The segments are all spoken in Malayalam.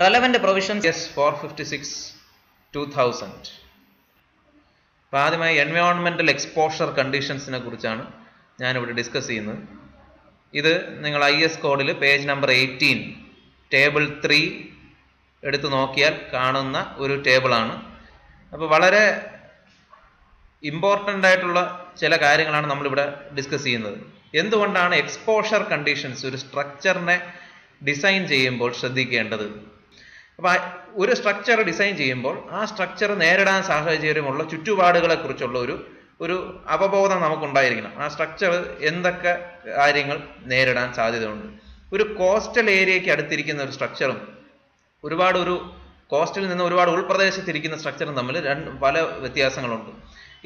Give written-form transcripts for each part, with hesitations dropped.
Relevant provisions yes 456/2000. അപ്പോൾ ആദ്യമായി എൻവയോൺമെൻറ്റൽ എക്സ്പോഷർ കണ്ടീഷൻസിനെ കുറിച്ചാണ് ഞാനിവിടെ ഡിസ്കസ് ചെയ്യുന്നത്. ഇത് നിങ്ങൾ IS കോഡിൽ പേജ് നമ്പർ 18 ടേബിൾ 3 എടുത്ത് നോക്കിയാൽ കാണുന്ന ഒരു ടേബിളാണ്. അപ്പോൾ വളരെ ഇമ്പോർട്ടൻ്റ് ആയിട്ടുള്ള ചില കാര്യങ്ങളാണ് നമ്മളിവിടെ ഡിസ്കസ് ചെയ്യുന്നത്. എന്തുകൊണ്ടാണ് എക്സ്പോഷർ കണ്ടീഷൻസ് ഒരു സ്ട്രക്ചറിനെ ഡിസൈൻ ചെയ്യുമ്പോൾ ശ്രദ്ധിക്കേണ്ടത്? അപ്പോൾ ഒരു സ്ട്രക്ചർ ഡിസൈൻ ചെയ്യുമ്പോൾ ആ സ്ട്രക്ചർ നേരിടാൻ സാഹചര്യമുള്ള ചുറ്റുപാടുകളെ കുറിച്ചുള്ള ഒരു അവബോധം നമുക്കുണ്ടായിരിക്കണം. ആ സ്ട്രക്ചർ എന്തൊക്കെ കാര്യങ്ങൾ നേരിടാൻ സാധ്യതയുണ്ട്. ഒരു കോസ്റ്റൽ ഏരിയയ്ക്ക് അടുത്തിരിക്കുന്ന ഒരു സ്ട്രക്ചറും ഒരു കോസ്റ്റിൽ നിന്ന് ഒരുപാട് ഉൾപ്രദേശത്തിരിക്കുന്ന സ്ട്രക്ചറും തമ്മിൽ പല വ്യത്യാസങ്ങളുണ്ട്.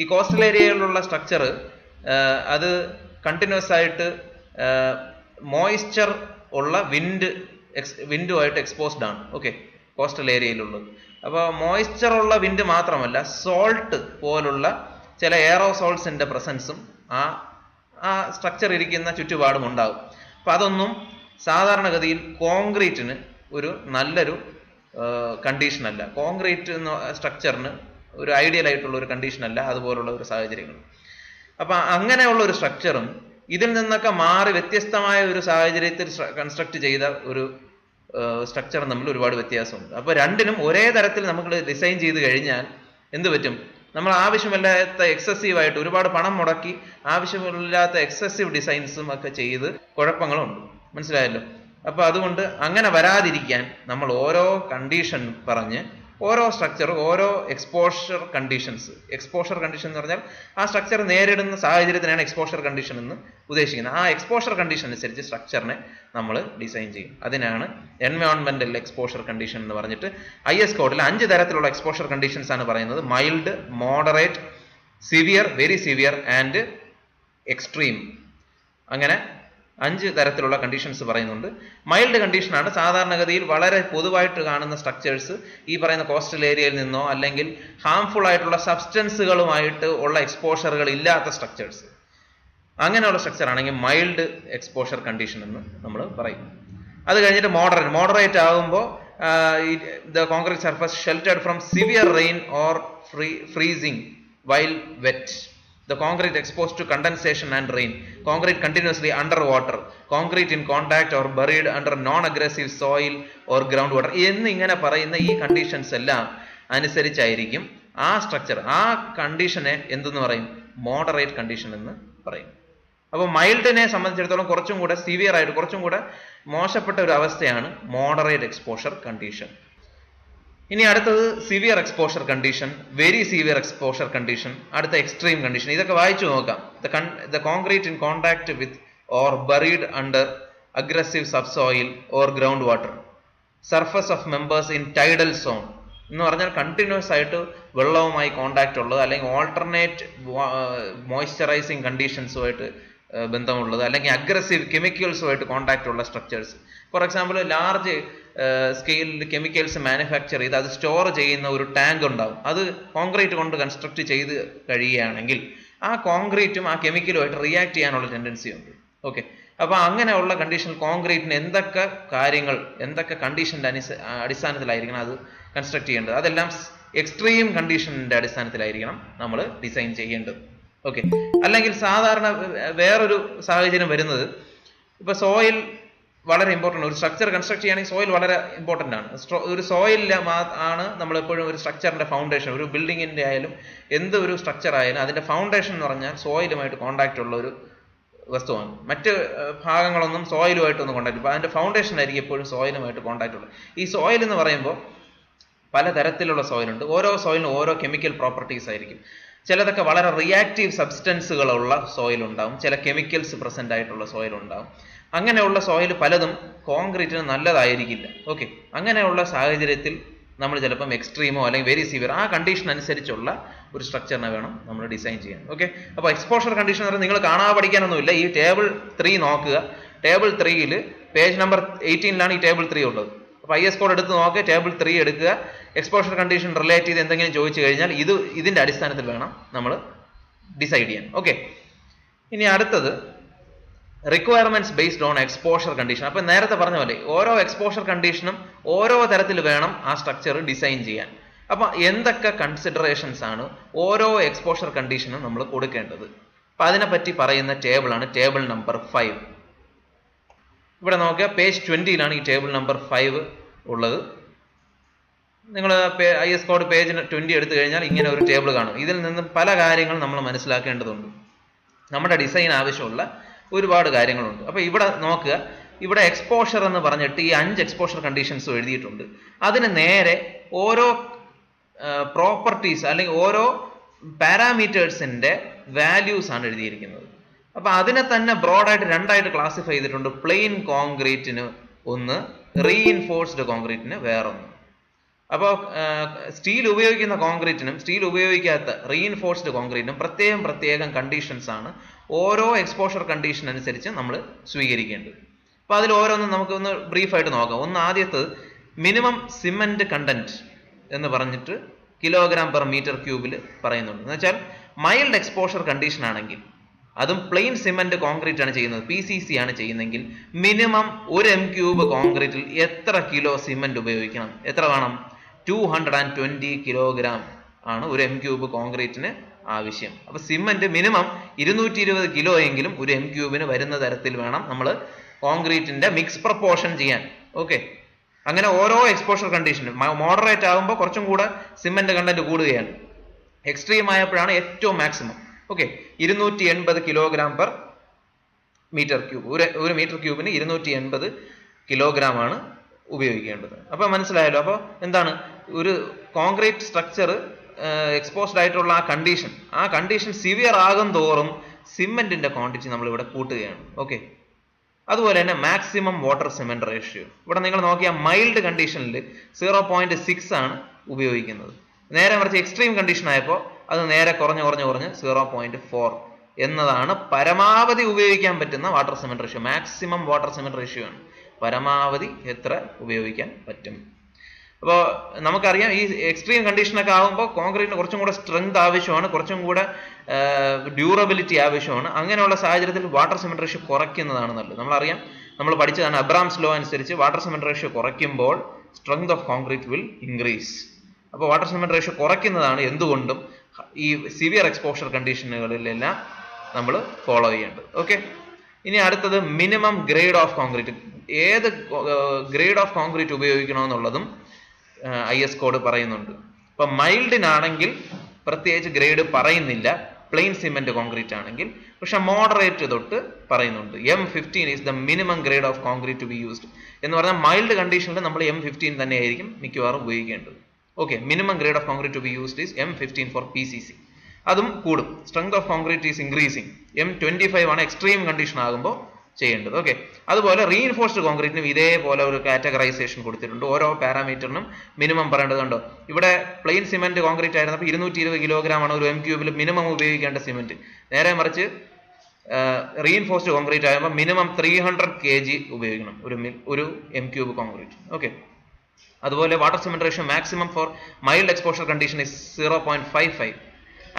ഈ കോസ്റ്റൽ ഏരിയയിലുള്ള സ്ട്രക്ചർ അത് കണ്ടിന്യൂസ് ആയിട്ട് മോയ്സ്ചർ ഉള്ള വിൻഡുമായിട്ട് എക്സ്പോസ്ഡ് ആണ്. ഓക്കെ, കോസ്റ്റൽ ഏരിയയിലുള്ളത്. അപ്പോൾ മോയ്സ്ചർ ഉള്ള വിൻഡ് മാത്രമല്ല, സോൾട്ട് പോലുള്ള ചില എയറോസോൾസിൻ്റെ പ്രസൻസും ആ സ്ട്രക്ചർ ഇരിക്കുന്ന ചുറ്റുപാടും ഉണ്ടാകും. അപ്പം അതൊന്നും സാധാരണഗതിയിൽ കോൺക്രീറ്റിന് ഒരു നല്ലൊരു കണ്ടീഷനല്ല. കോൺക്രീറ്റ് സ്ട്രക്ചറിന് ഒരു ഐഡിയൽ ആയിട്ടുള്ള ഒരു കണ്ടീഷനല്ല അതുപോലുള്ള ഒരു സാഹചര്യങ്ങൾ. അപ്പം അങ്ങനെയുള്ള ഒരു സ്ട്രക്ചറും ഇതിൽ നിന്നൊക്കെ മാറി വ്യത്യസ്തമായ ഒരു സാഹചര്യത്തിൽ കൺസ്ട്രക്ട് ചെയ്ത ഒരു സ്ട്രക്ചറും തമ്മിൽ ഒരുപാട് വ്യത്യാസമുണ്ട്. അപ്പോൾ രണ്ടിനും ഒരേ തരത്തിൽ നമുക്ക് ഡിസൈൻ ചെയ്ത് കഴിഞ്ഞാൽ എന്ത് പറ്റും? നമ്മൾ ആവശ്യമില്ലാത്ത എക്സസീവായിട്ട് ഒരുപാട് പണം മുടക്കി ആവശ്യമില്ലാത്ത എക്സസീവ് ഡിസൈൻസും ഒക്കെ ചെയ്ത് കുഴപ്പങ്ങളുണ്ട്. മനസ്സിലായല്ലോ? അപ്പോൾ അതുകൊണ്ട് അങ്ങനെ വരാതിരിക്കാൻ നമ്മൾ ഓരോ കണ്ടീഷൻ പറഞ്ഞ് ഓരോ സ്ട്രക്ചർ ഓരോ എക്സ്പോഷർ കണ്ടീഷൻ എന്ന് പറഞ്ഞാൽ ആ സ്ട്രക്ചർ നേരിടുന്ന സാഹചര്യത്തിനാണ് എക്സ്പോഷർ കണ്ടീഷൻ എന്ന് ഉദ്ദേശിക്കുന്നത്. ആ എക്സ്പോഷർ കണ്ടീഷൻ അനുസരിച്ച് സ്ട്രക്ചറിനെ നമ്മൾ ഡിസൈൻ ചെയ്യും. അതിനാണ് എൻവയോൺമെന്റൽ എക്സ്പോഷർ കണ്ടീഷൻ എന്ന് പറഞ്ഞിട്ട് IS കോഡിൽ 5 തരത്തിലുള്ള എക്സ്പോഷർ കണ്ടീഷൻസ് ആണ് പറയുന്നത്. Mild, moderate, severe, very severe and extreme. അങ്ങനെ 5 തരത്തിലുള്ള കണ്ടീഷൻസ് പറയുന്നുണ്ട്. മൈൽഡ് കണ്ടീഷനാണ് സാധാരണഗതിയിൽ വളരെ പൊതുവായിട്ട് കാണുന്ന സ്ട്രക്ചേഴ്സ്. ഈ പറയുന്ന കോസ്റ്റൽ ഏരിയയിൽ നിന്നോ അല്ലെങ്കിൽ ഹാംഫുൾ ആയിട്ടുള്ള സബ്സ്റ്റൻസുകളുമായിട്ട് ഉള്ള എക്സ്പോഷറുകൾ ഇല്ലാത്ത സ്ട്രക്ചേഴ്സ്. അങ്ങനെയുള്ള സ്ട്രക്ചർ ആണെങ്കിൽ മൈൽഡ് എക്സ്പോഷർ കണ്ടീഷൻ എന്ന് നമ്മൾ പറയും. അത് കഴിഞ്ഞിട്ട് മോഡറേറ്റ് ആകുമ്പോൾ the concrete surface sheltered from severe rain or freezing while wet. The concrete exposed to condensation and rain, concrete continuously underwater, concrete in contact or buried under non-aggressive soil or groundwater. എന്നിങ്ങനെ പറയുന്ന ഈ കണ്ടീഷൻസ് എല്ലാം അനുസരിച്ചായിരിക്കും ആ സ്ട്രക്ചർ, ആ കണ്ടീഷനെ എന്തെന്ന് പറയും? മോഡറേറ്റ് കണ്ടീഷൻ എന്ന് പറയും. അപ്പോൾ മൈൽഡിനെ സംബന്ധിച്ചിടത്തോളം കുറച്ചും കൂടെ സിവിയർ ആയിട്ട് കുറച്ചും കൂടെ മോശപ്പെട്ട ഒരു അവസ്ഥയാണ് മോഡറേറ്റ് എക്സ്പോഷർ കണ്ടീഷൻ. ഇനി അടുത്തത് severe exposure condition, very severe exposure condition, അടുത്ത എക്സ്ട്രീം കണ്ടീഷൻ. ഇതൊക്കെ വായിച്ചു നോക്കാം. The concrete in contact with or buried under aggressive subsoil or ground water, surface of members in tidal zone എന്ന് പറഞ്ഞാൽ കണ്ടിന്യൂസ് ആയിട്ട് വെള്ളവുമായി കോണ്ടാക്ട് ഉള്ളത്, അല്ലെങ്കിൽ ഓൾട്ടർനേറ്റ് മോയ്സ്ചറൈസിങ് കണ്ടീഷൻസുമായിട്ട് ബന്ധമുള്ളത്, അല്ലെങ്കിൽ അഗ്രസീവ് കെമിക്കൽസുമായിട്ട് കോണ്ടാക്ട് ഉള്ള സ്ട്രക്ചേഴ്സ്. ഫോർ എക്സാമ്പിൾ, ലാർജ് സ്കെയിലിൽ കെമിക്കൽസ് മാനുഫാക്ചർ ചെയ്ത് അത് സ്റ്റോർ ചെയ്യുന്ന ഒരു ടാങ്ക് ഉണ്ടാവും. അത് കോൺക്രീറ്റ് കൊണ്ട് കൺസ്ട്രക്ട് ചെയ്ത് കഴിയുകയാണെങ്കിൽ ആ കോൺക്രീറ്റും ആ കെമിക്കലുമായിട്ട് റിയാക്ട് ചെയ്യാനുള്ള ടെൻഡൻസി ഉണ്ട്. ഓക്കെ, അപ്പോൾ അങ്ങനെയുള്ള കണ്ടീഷനിൽ കോൺക്രീറ്റിന് എന്തൊക്കെ കണ്ടീഷൻ്റെ അടിസ്ഥാനത്തിലായിരിക്കണം അത് കൺസ്ട്രക്ട് ചെയ്യേണ്ടത്? അതെല്ലാം എക്സ്ട്രീം കണ്ടീഷൻ്റെ അടിസ്ഥാനത്തിലായിരിക്കണം നമ്മൾ ഡിസൈൻ ചെയ്യേണ്ടത്. ഓക്കെ, അല്ലെങ്കിൽ സാധാരണ വേറൊരു സാഹചര്യം വരുന്നത്, ഇപ്പോൾ സോയിൽ വളരെ ഇമ്പോർട്ടൻ്റ്. ഒരു സ്ട്രക്ചർ കൺസ്ട്രക്ട് ചെയ്യുകയാണെങ്കിൽ സോയിൽ വളരെ ഇമ്പോർട്ടൻ്റ് ആണ്. ഒരു സോയിൽ ആണ് നമ്മളെപ്പോഴും ഒരു സ്ട്രക്ചറിൻ്റെ ഫൗണ്ടേഷൻ. ഒരു ബിൽഡിങ്ങിൻ്റെ ആയാലും ഒരു സ്ട്രക്ചർ ആയാലും അതിൻ്റെ ഫൗണ്ടേഷൻ എന്ന് പറഞ്ഞാൽ സോയിലുമായിട്ട് കോണ്ടാക്റ്റ് ഉള്ള ഒരു വസ്തുവാണ്. മറ്റ് ഭാഗങ്ങളൊന്നും സോയിലുമായിട്ടൊന്നും കോണ്ടാക്ട് ഇല്ല. അതിൻ്റെ ഫൗണ്ടേഷൻ ആയിരിക്കും എപ്പോഴും സോയിലുമായിട്ട് കോണ്ടാക്ട് ഉള്ളത്. ഈ സോയിൽ എന്ന് പറയുമ്പോൾ പലതരത്തിലുള്ള സോയിലുണ്ട്. ഓരോ സോയിലിനും ഓരോ കെമിക്കൽ പ്രോപ്പർട്ടീസ് ആയിരിക്കും. ചിലതൊക്കെ വളരെ റിയാക്റ്റീവ് സബ്സ്റ്റൻസുകളുള്ള സോയിൽ ഉണ്ടാവും, ചില കെമിക്കൽസ് പ്രസൻ്റ് ആയിട്ടുള്ള സോയിൽ ഉണ്ടാവും. അങ്ങനെയുള്ള സോയിൽ പലതും കോൺക്രീറ്റിന് നല്ലതായിരിക്കില്ല. ഓക്കെ, അങ്ങനെയുള്ള സാഹചര്യത്തിൽ നമ്മൾ ചിലപ്പം എക്സ്ട്രീമോ അല്ലെങ്കിൽ വെരി സിവിയർ ആ കണ്ടീഷൻ അനുസരിച്ചുള്ള ഒരു സ്ട്രക്ചറിനെ വേണം നമ്മൾ ഡിസൈൻ ചെയ്യാൻ. ഓക്കെ, അപ്പോൾ എക്സ്പോഷർ കണ്ടീഷൻ എന്ന് പറഞ്ഞാൽ നിങ്ങൾ കാണാതെ പഠിക്കാനൊന്നുമില്ല. ഈ ടേബിൾ 3 നോക്കുക. ടേബിൾ 3 പേജ് നമ്പർ 18 ഈ ടേബിൾ 3 ഉള്ളത്. അപ്പോൾ IS കോഡ് എടുത്ത് നോക്കുക, ടേബിൾ 3 എടുക്കുക. എക്സ്പോഷർ കണ്ടീഷൻ റിലേറ്റ് ചെയ്ത് എന്തെങ്കിലും ചോദിച്ചു കഴിഞ്ഞാൽ ഇതിൻ്റെ അടിസ്ഥാനത്തിൽ വേണം നമ്മൾ ഡിസൈഡ് ചെയ്യാൻ. ഓക്കെ, ഇനി അടുത്തത് requirements based on exposure condition. അപ്പൊ നേരത്തെ പറഞ്ഞ പോലെ ഓരോ എക്സ്പോഷർ കണ്ടീഷനും ഓരോ തരത്തിൽ വേണം ആ സ്ട്രക്ചർ ഡിസൈൻ ചെയ്യാൻ. അപ്പൊ എന്തൊക്കെ കൺസിഡറേഷൻസ് ആണ് ഓരോ എക്സ്പോഷർ കണ്ടീഷനും നമ്മൾ കൊടുക്കേണ്ടത്? അപ്പൊ അതിനെപ്പറ്റി പറയുന്ന ടേബിളാണ് ടേബിൾ നമ്പർ 5. ഇവിടെ നോക്കുക, പേജ് 20 ഈ ടേബിൾ നമ്പർ 5 ഉള്ളത്. നിങ്ങൾ IS കോഡ് പേജ് 20 എടുത്തു കഴിഞ്ഞാൽ ഇങ്ങനെ ഒരു ടേബിൾ കാണും. ഇതിൽ നിന്നും പല കാര്യങ്ങളും നമ്മൾ മനസ്സിലാക്കേണ്ടതുണ്ട്. നമ്മുടെ ഡിസൈൻ ആവശ്യമുള്ള ഒരുപാട് കാര്യങ്ങളുണ്ട്. അപ്പൊ ഇവിടെ നോക്കുക, ഇവിടെ എക്സ്പോഷർ എന്ന് പറഞ്ഞിട്ട് ഈ 5 എക്സ്പോഷർ കണ്ടീഷൻസും എഴുതിയിട്ടുണ്ട്. അതിന് നേരെ ഓരോ പ്രോപ്പർട്ടീസ് അല്ലെങ്കിൽ ഓരോ പാരാമീറ്റേഴ്സിന്റെ വാല്യൂസ് ആണ് എഴുതിയിരിക്കുന്നത്. അപ്പൊ അതിനെ തന്നെ ബ്രോഡായിട്ട് രണ്ടായിട്ട് ക്ലാസിഫൈ ചെയ്തിട്ടുണ്ട്. പ്ലെയിൻ കോൺക്രീറ്റിന് ഒന്ന്, റീഇൻഫോഴ്സ്ഡ് കോൺക്രീറ്റിന് വേറൊന്ന്. അപ്പോൾ സ്റ്റീൽ ഉപയോഗിക്കുന്ന കോൺക്രീറ്റിനും സ്റ്റീൽ ഉപയോഗിക്കാത്ത റീഇൻഫോഴ്സ്ഡ് കോൺക്രീറ്റിനും പ്രത്യേകം കണ്ടീഷൻസ് ആണ് ഓരോ എക്സ്പോഷർ കണ്ടീഷൻ അനുസരിച്ച് നമ്മൾ സ്വീകരിക്കേണ്ടത്. അപ്പൊ അതിൽ ഓരോന്നും നമുക്കൊന്ന് ബ്രീഫായിട്ട് നോക്കാം. ഒന്ന് ആദ്യത്തെ മിനിമം സിമെന്റ് കണ്ടന്റ് എന്ന് പറഞ്ഞിട്ട് കിലോഗ്രാം പെർ മീറ്റർ ക്യൂബിൽ പറയുന്നുണ്ട്. എന്ന് വെച്ചാൽ മൈൽഡ് എക്സ്പോഷർ കണ്ടീഷൻ ആണെങ്കിൽ, അതും പ്ലെയിൻ സിമെന്റ് കോൺക്രീറ്റ് ആണ് ചെയ്യുന്നത്, PCC ആണ് ചെയ്യുന്നതെങ്കിൽ, മിനിമം 1 m³ കോൺക്രീറ്റിൽ എത്ര കിലോ സിമെന്റ് ഉപയോഗിക്കണം? എത്ര വേണം? 220 കിലോഗ്രാം ആണ് 1 m³ കോൺക്രീറ്റിന് ആവശ്യം. അപ്പൊ സിമെന്റ് മിനിമം 220 കിലോ എങ്കിലും 1 m³ വരുന്ന തരത്തിൽ വേണം നമ്മൾ കോൺക്രീറ്റിന്റെ മിക്സ് പ്രപ്പോർഷൻ ചെയ്യാൻ. ഓക്കെ, അങ്ങനെ ഓരോ എക്സ്പോഷർ കണ്ടീഷനും മോഡറേറ്റ് ആകുമ്പോൾ കുറച്ചും കൂടെ സിമെന്റ് കണ്ടന്റ് കൂടുകയാണ്. എക്സ്ട്രീം ആയപ്പോഴാണ് ഏറ്റവും maximum. Okay, 280 kilogram per metre cube. ഒരു മീറ്റർ ക്യൂബിന് 280 കിലോഗ്രാം ആണ് ഉപയോഗിക്കേണ്ടത്. അപ്പൊ മനസ്സിലായല്ലോ. അപ്പോൾ എന്താണ്, ഒരു കോൺക്രീറ്റ് സ്ട്രക്ചർ എക്സ്പോസ്ഡ് ആയിട്ടുള്ള ആ കണ്ടീഷൻ സിവിയർ ആകും തോറും സിമെന്റിന്റെ ക്വാണ്ടിറ്റി നമ്മൾ ഇവിടെ കൂട്ടുകയാണ്. ഓക്കെ, അതുപോലെ തന്നെ മാക്സിമം വാട്ടർ സിമെന്റ് റേഷ്യോ ഇവിടെ നിങ്ങൾ നോക്കിയാൽ മൈൽഡ് കണ്ടീഷനിൽ 0.6 ആണ് ഉപയോഗിക്കുന്നത്. നേരെ മറിച്ച് എക്സ്ട്രീം കണ്ടീഷൻ ആയപ്പോൾ അത് നേരെ കുറഞ്ഞ് 0.4 എന്നതാണ് പരമാവധി ഉപയോഗിക്കാൻ പറ്റുന്ന water cement ratio. Maximum water cement ratio ആണ് പരമാവധി എത്ര ഉപയോഗിക്കാൻ പറ്റും. അപ്പോൾ നമുക്കറിയാം ഈ എക്സ്ട്രീം കണ്ടീഷനൊക്കെ ആകുമ്പോൾ കോൺക്രീറ്റിന് കുറച്ചും കൂടെ സ്ട്രെങ്ത് ആവശ്യമാണ്, കുറച്ചും കൂടെ ഡ്യൂറബിലിറ്റി ആവശ്യമാണ്. അങ്ങനെയുള്ള സാഹചര്യത്തിൽ വാട്ടർ സിമെന്റ് റേഷ്യോ കുറയ്ക്കുന്നതാണ് നല്ലത്. നമ്മളറിയാം, നമ്മൾ പഠിച്ചതാണ് അബ്രാംസ് ലോ അനുസരിച്ച് വാട്ടർ സിമെന്റ് റേഷ്യോ കുറയ്ക്കുമ്പോൾ strength of concrete will increase. അപ്പോൾ വാട്ടർ സിമെന്റ് റേഷ്യോ കുറയ്ക്കുന്നതാണ് എന്തുകൊണ്ടും ഈ സിവിയർ എക്സ്പോഷർ കണ്ടീഷനുകളിലെല്ലാം നമ്മൾ ഫോളോ ചെയ്യേണ്ടത്. ഓക്കെ, ഇനി അടുത്തത് മിനിമം ഗ്രേഡ് ഓഫ് കോൺക്രീറ്റ്. ഏത് ഗ്രേഡ് ഓഫ് കോൺക്രീറ്റ് ഉപയോഗിക്കണമെന്നുള്ളതും IS കോഡ് പറയുന്നുണ്ട്. ഇപ്പൊ മൈൽഡിനാണെങ്കിൽ പ്രത്യേകിച്ച് ഗ്രേഡ് പറയുന്നില്ല, പ്ലെയിൻ സിമെന്റ് കോൺക്രീറ്റ് ആണെങ്കിൽ. പക്ഷെ മോഡറേറ്റ് തൊട്ട് പറയുന്നുണ്ട്. M15 is the minimum grade of concrete to be used എന്ന് പറഞ്ഞാൽ മൈൽഡ് കണ്ടീഷനിൽ നമ്മൾ M15 തന്നെയായിരിക്കും മിക്കവാറും ഉപയോഗിക്കേണ്ടത്. Okay, minimum grade of concrete to be used is M15 for PCC. അതും കൂടും. Strength of concrete is increasing. M25 ആണ് എക്സ്ട്രീം കണ്ടീഷൻ ആകുമ്പോൾ ചെയ്യേണ്ടത്. ഓക്കെ, അതുപോലെ റീഇൻഫോഴ്സ്ഡ് കോൺക്രീറ്റിനും ഇതേപോലെ ഒരു കാറ്റഗറൈസേഷൻ കൊടുത്തിട്ടുണ്ട്. ഓരോ പാരാമീറ്ററിനും മിനിമം പറയേണ്ടതുണ്ടോ. ഇവിടെ പ്ലെയിൻ സിമെന്റ് കോൺക്രീറ്റ് ആയിരുന്നപ്പോൾ 220 കിലോഗ്രാം ആണ് 1 m³ മിനിമം ഉപയോഗിക്കേണ്ട സിമെന്റ്. നേരെ മറിച്ച് റീഇൻഫോഴ്സ്ഡ് കോൺക്രീറ്റ് ആകുമ്പോൾ മിനിമം 300 kg ഉപയോഗിക്കണം ഒരു m³ കോൺക്രീറ്റ്. ഓക്കെ, അതുപോലെ water cement ratio maximum for mild exposure condition is 0.55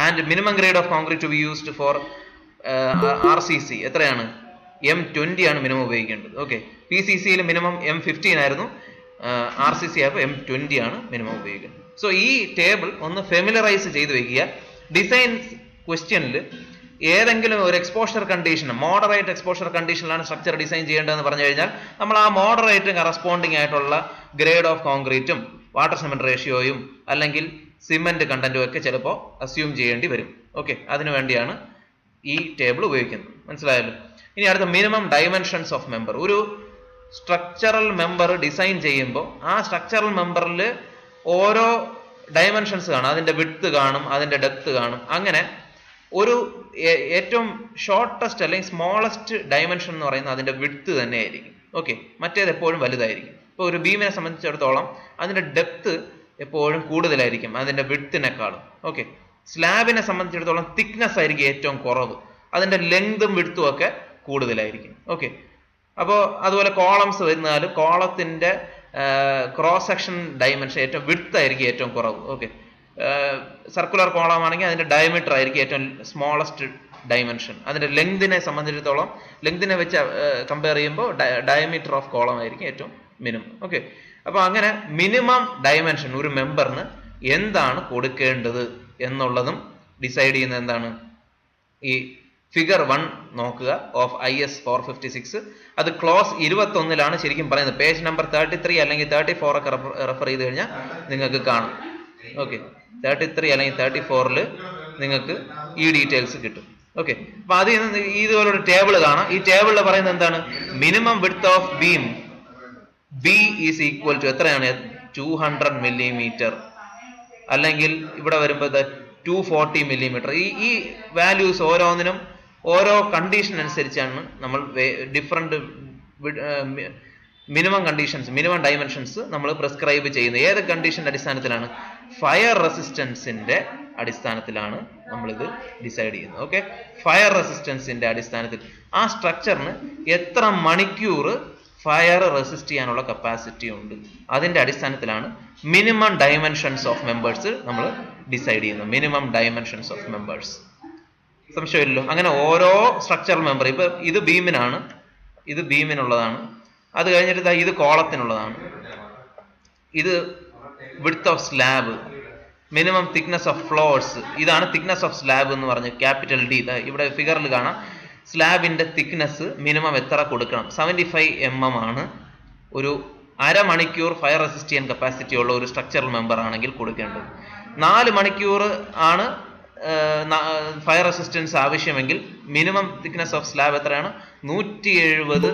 and minimum grade of concrete to be used for RCC എത്രയാണ്? M20 ആണ് മിനിമം ഉപയോഗിക്കേണ്ടത്. ഓക്കെ, PCCയിൽ മിനിമം M15 ആയിരുന്നു, RCC ആയപ്പോൾ M20 ആണ് മിനിമം ഉപയോഗിക്കുന്നത്. സോ ഈ ടേബിൾ ഒന്ന് ഫെമിലറൈസ് ചെയ്ത് വെക്കുക. ഡിസൈൻ ക്വസ്റ്റ്യനിൽ ഏതെങ്കിലും ഒരു എക്സ്പോഷർ കണ്ടീഷൻ, മോഡറേറ്റ് എക്സ്പോഷർ കണ്ടീഷനിലാണ് സ്ട്രക്ചർ ഡിസൈൻ ചെയ്യേണ്ടതെന്ന് പറഞ്ഞു കഴിഞ്ഞാൽ നമ്മൾ ആ മോഡറേറ്റ് കറസ്പോണ്ടിങ് ആയിട്ടുള്ള ഗ്രേഡ് ഓഫ് കോൺക്രീറ്റും വാട്ടർ സിമെന്റ് റേഷ്യോയും അല്ലെങ്കിൽ സിമെന്റ് കണ്ടന്റും ഒക്കെ ചിലപ്പോൾ അസ്യൂം ചെയ്യേണ്ടി വരും. ഓക്കെ, അതിനു വേണ്ടിയാണ് ഈ ടേബിൾ ഉപയോഗിക്കുന്നത്. മനസ്സിലായല്ലോ. ഇനി അടുത്ത മിനിമം ഡയമെൻഷൻസ് ഓഫ് മെമ്പർ. ഒരു സ്ട്രക്ചറൽ മെമ്പർ ഡിസൈൻ ചെയ്യുമ്പോൾ ആ സ്ട്രക്ചറൽ മെമ്പറിൽ ഓരോ ഡയമെൻഷൻസ് കാണും. അതിന്റെ വിഡ്ത്ത് കാണും, അതിന്റെ ഡെപ്ത് കാണും. അങ്ങനെ ഒരു ഏറ്റവും ഷോർട്ടസ്റ്റ് അല്ലെങ്കിൽ സ്മോളസ്റ്റ് ഡയമെൻഷൻ എന്ന് പറയുന്നത് അതിന്റെ വിഡ്ത്ത് തന്നെയായിരിക്കും. ഓക്കെ, മറ്റേത് എപ്പോഴും വലുതായിരിക്കും. ഇപ്പോൾ ഒരു ബീമിനെ സംബന്ധിച്ചിടത്തോളം അതിന്റെ ഡെപ്ത് എപ്പോഴും കൂടുതലായിരിക്കും അതിന്റെ വിഡ്ത്തിനേക്കാളും. ഓക്കെ, സ്ലാബിനെ സംബന്ധിച്ചിടത്തോളം തിക്നെസ് ആയിരിക്കും ഏറ്റവും കുറവ്, അതിന്റെ ലെങ്തും വിഡ്ത്തും ഒക്കെ കൂടുതലായിരിക്കും. ഓക്കെ, അപ്പോൾ അതുപോലെ കോളംസ് വരുന്നാലും കോളത്തിന്റെ ക്രോസ് സെക്ഷൻ ഡയമെൻഷൻ ഏറ്റവും വിഡ്ത്ത് ആയിരിക്കും ഏറ്റവും കുറവ്. ഓക്കെ, സർക്കുലർ കോളം ആണെങ്കിൽ അതിന്റെ ഡയമീറ്റർ ആയിരിക്കും ഏറ്റവും സ്മോളസ്റ്റ് ഡയമെൻഷൻ. അതിന്റെ ലെങ്തിനെ സംബന്ധിച്ചിടത്തോളം ലെങ്തിനെ വെച്ച് കമ്പയർ ചെയ്യുമ്പോൾ ഡയമീറ്റർ ഓഫ് കോളം ആയിരിക്കും ഏറ്റവും മിനിമം. ഓക്കെ, അപ്പൊ അങ്ങനെ മിനിമം ഡയമെൻഷൻ ഒരു മെമ്പറിന് എന്താണ് കൊടുക്കേണ്ടത് എന്നുള്ളതും ഡിസൈഡ് ചെയ്യുന്നത് എന്താണ്, ഈ ഫിഗർ 1 നോക്കുക ഓഫ് IS 456. അത് ക്ലോസ് 21 ശരിക്കും പറയുന്നത്. പേജ് നമ്പർ 33 അല്ലെങ്കിൽ 34 ഒക്കെ റെഫർ ചെയ്ത് കഴിഞ്ഞാൽ നിങ്ങൾക്ക് കാണാം. ഓക്കെ, 33 അല്ലെങ്കിൽ 34 നിങ്ങൾക്ക് ഈ ഡീറ്റെയിൽസ് കിട്ടും. ഓക്കെ, അപ്പൊ അതിൽ നിന്ന് ഇതുപോലൊരു ടേബിൾ കാണാം. ഈ ടേബിളിൽ പറയുന്നത് എന്താണ്, minimum width of beam B is equal to എത്രയാണ്, 200 മില്ലിമീറ്റർ, അല്ലെങ്കിൽ ഇവിടെ വരുമ്പോൾ 240 മില്ലിമീറ്റർ. ഈ വാല്യൂസ് ഓരോന്നിനും ഓരോ കണ്ടീഷൻ അനുസരിച്ചാണ് നമ്മൾ different minimum conditions, minimum dimensions നമ്മൾ പ്രിസ്ക്രൈബ് ചെയ്യുന്നത്. ഏത് കണ്ടീഷന്റെ അടിസ്ഥാനത്തിലാണ്, ഫയർ റെസിസ്റ്റൻസിന്റെ അടിസ്ഥാനത്തിലാണ് നമ്മളിത് ഡിസൈഡ് ചെയ്യുന്നത്. ഓക്കെ, ഫയർ റെസിസ്റ്റൻസിന്റെ അടിസ്ഥാനത്തിൽ ആ സ്ട്രക്ചറിന് എത്ര മണിക്കൂർ ഫയർ റെസിസ്റ്റ് ചെയ്യാനുള്ള കപ്പാസിറ്റി ഉണ്ട്, അതിന്റെ അടിസ്ഥാനത്തിലാണ് മിനിമം ഡയമെൻഷൻസ് ഓഫ് മെമ്പേഴ്സ് നമ്മൾ ഡിസൈഡ് ചെയ്യുന്നത്. മിനിമം ഡയമെൻഷൻസ് ഓഫ് മെമ്പേഴ്സ്, സംശയമില്ലല്ലോ. അങ്ങനെ ഓരോ സ്ട്രക്ചറൽ മെമ്പർ, ഇപ്പൊ ഇത് ബീമിനാണ്, ഇത് ബീമിനുള്ളതാണ്, അത് കഴിഞ്ഞിട്ട് ഇത് കോളത്തിനുള്ളതാണ്, ഇത് width of slab, minimum thickness of floors, ഇതാണ് തിക്നെസ് ഓഫ് സ്ലാബ് എന്ന് പറഞ്ഞ് ക്യാപിറ്റൽ D. ഇവിടെ ഫിഗറിൽ കാണാം സ്ലാബിന്റെ തിക്നെസ് മിനിമം എത്ര കൊടുക്കണം. 75 mm ആണ് ഒരു അരമണിക്കൂർ ഫയർ റെസിസ്റ്റ് ചെയ്യാൻ കപ്പാസിറ്റി ഉള്ള ഒരു സ്ട്രക്ചറൽ മെമ്പർ ആണെങ്കിൽ കൊടുക്കേണ്ടത്. 4 മണിക്കൂർ ആണ് ഫയർ റെസിസ്റ്റൻസ് ആവശ്യമെങ്കിൽ മിനിമം തിക്നെസ് ഓഫ് സ്ലാബ് എത്രയാണ്, 170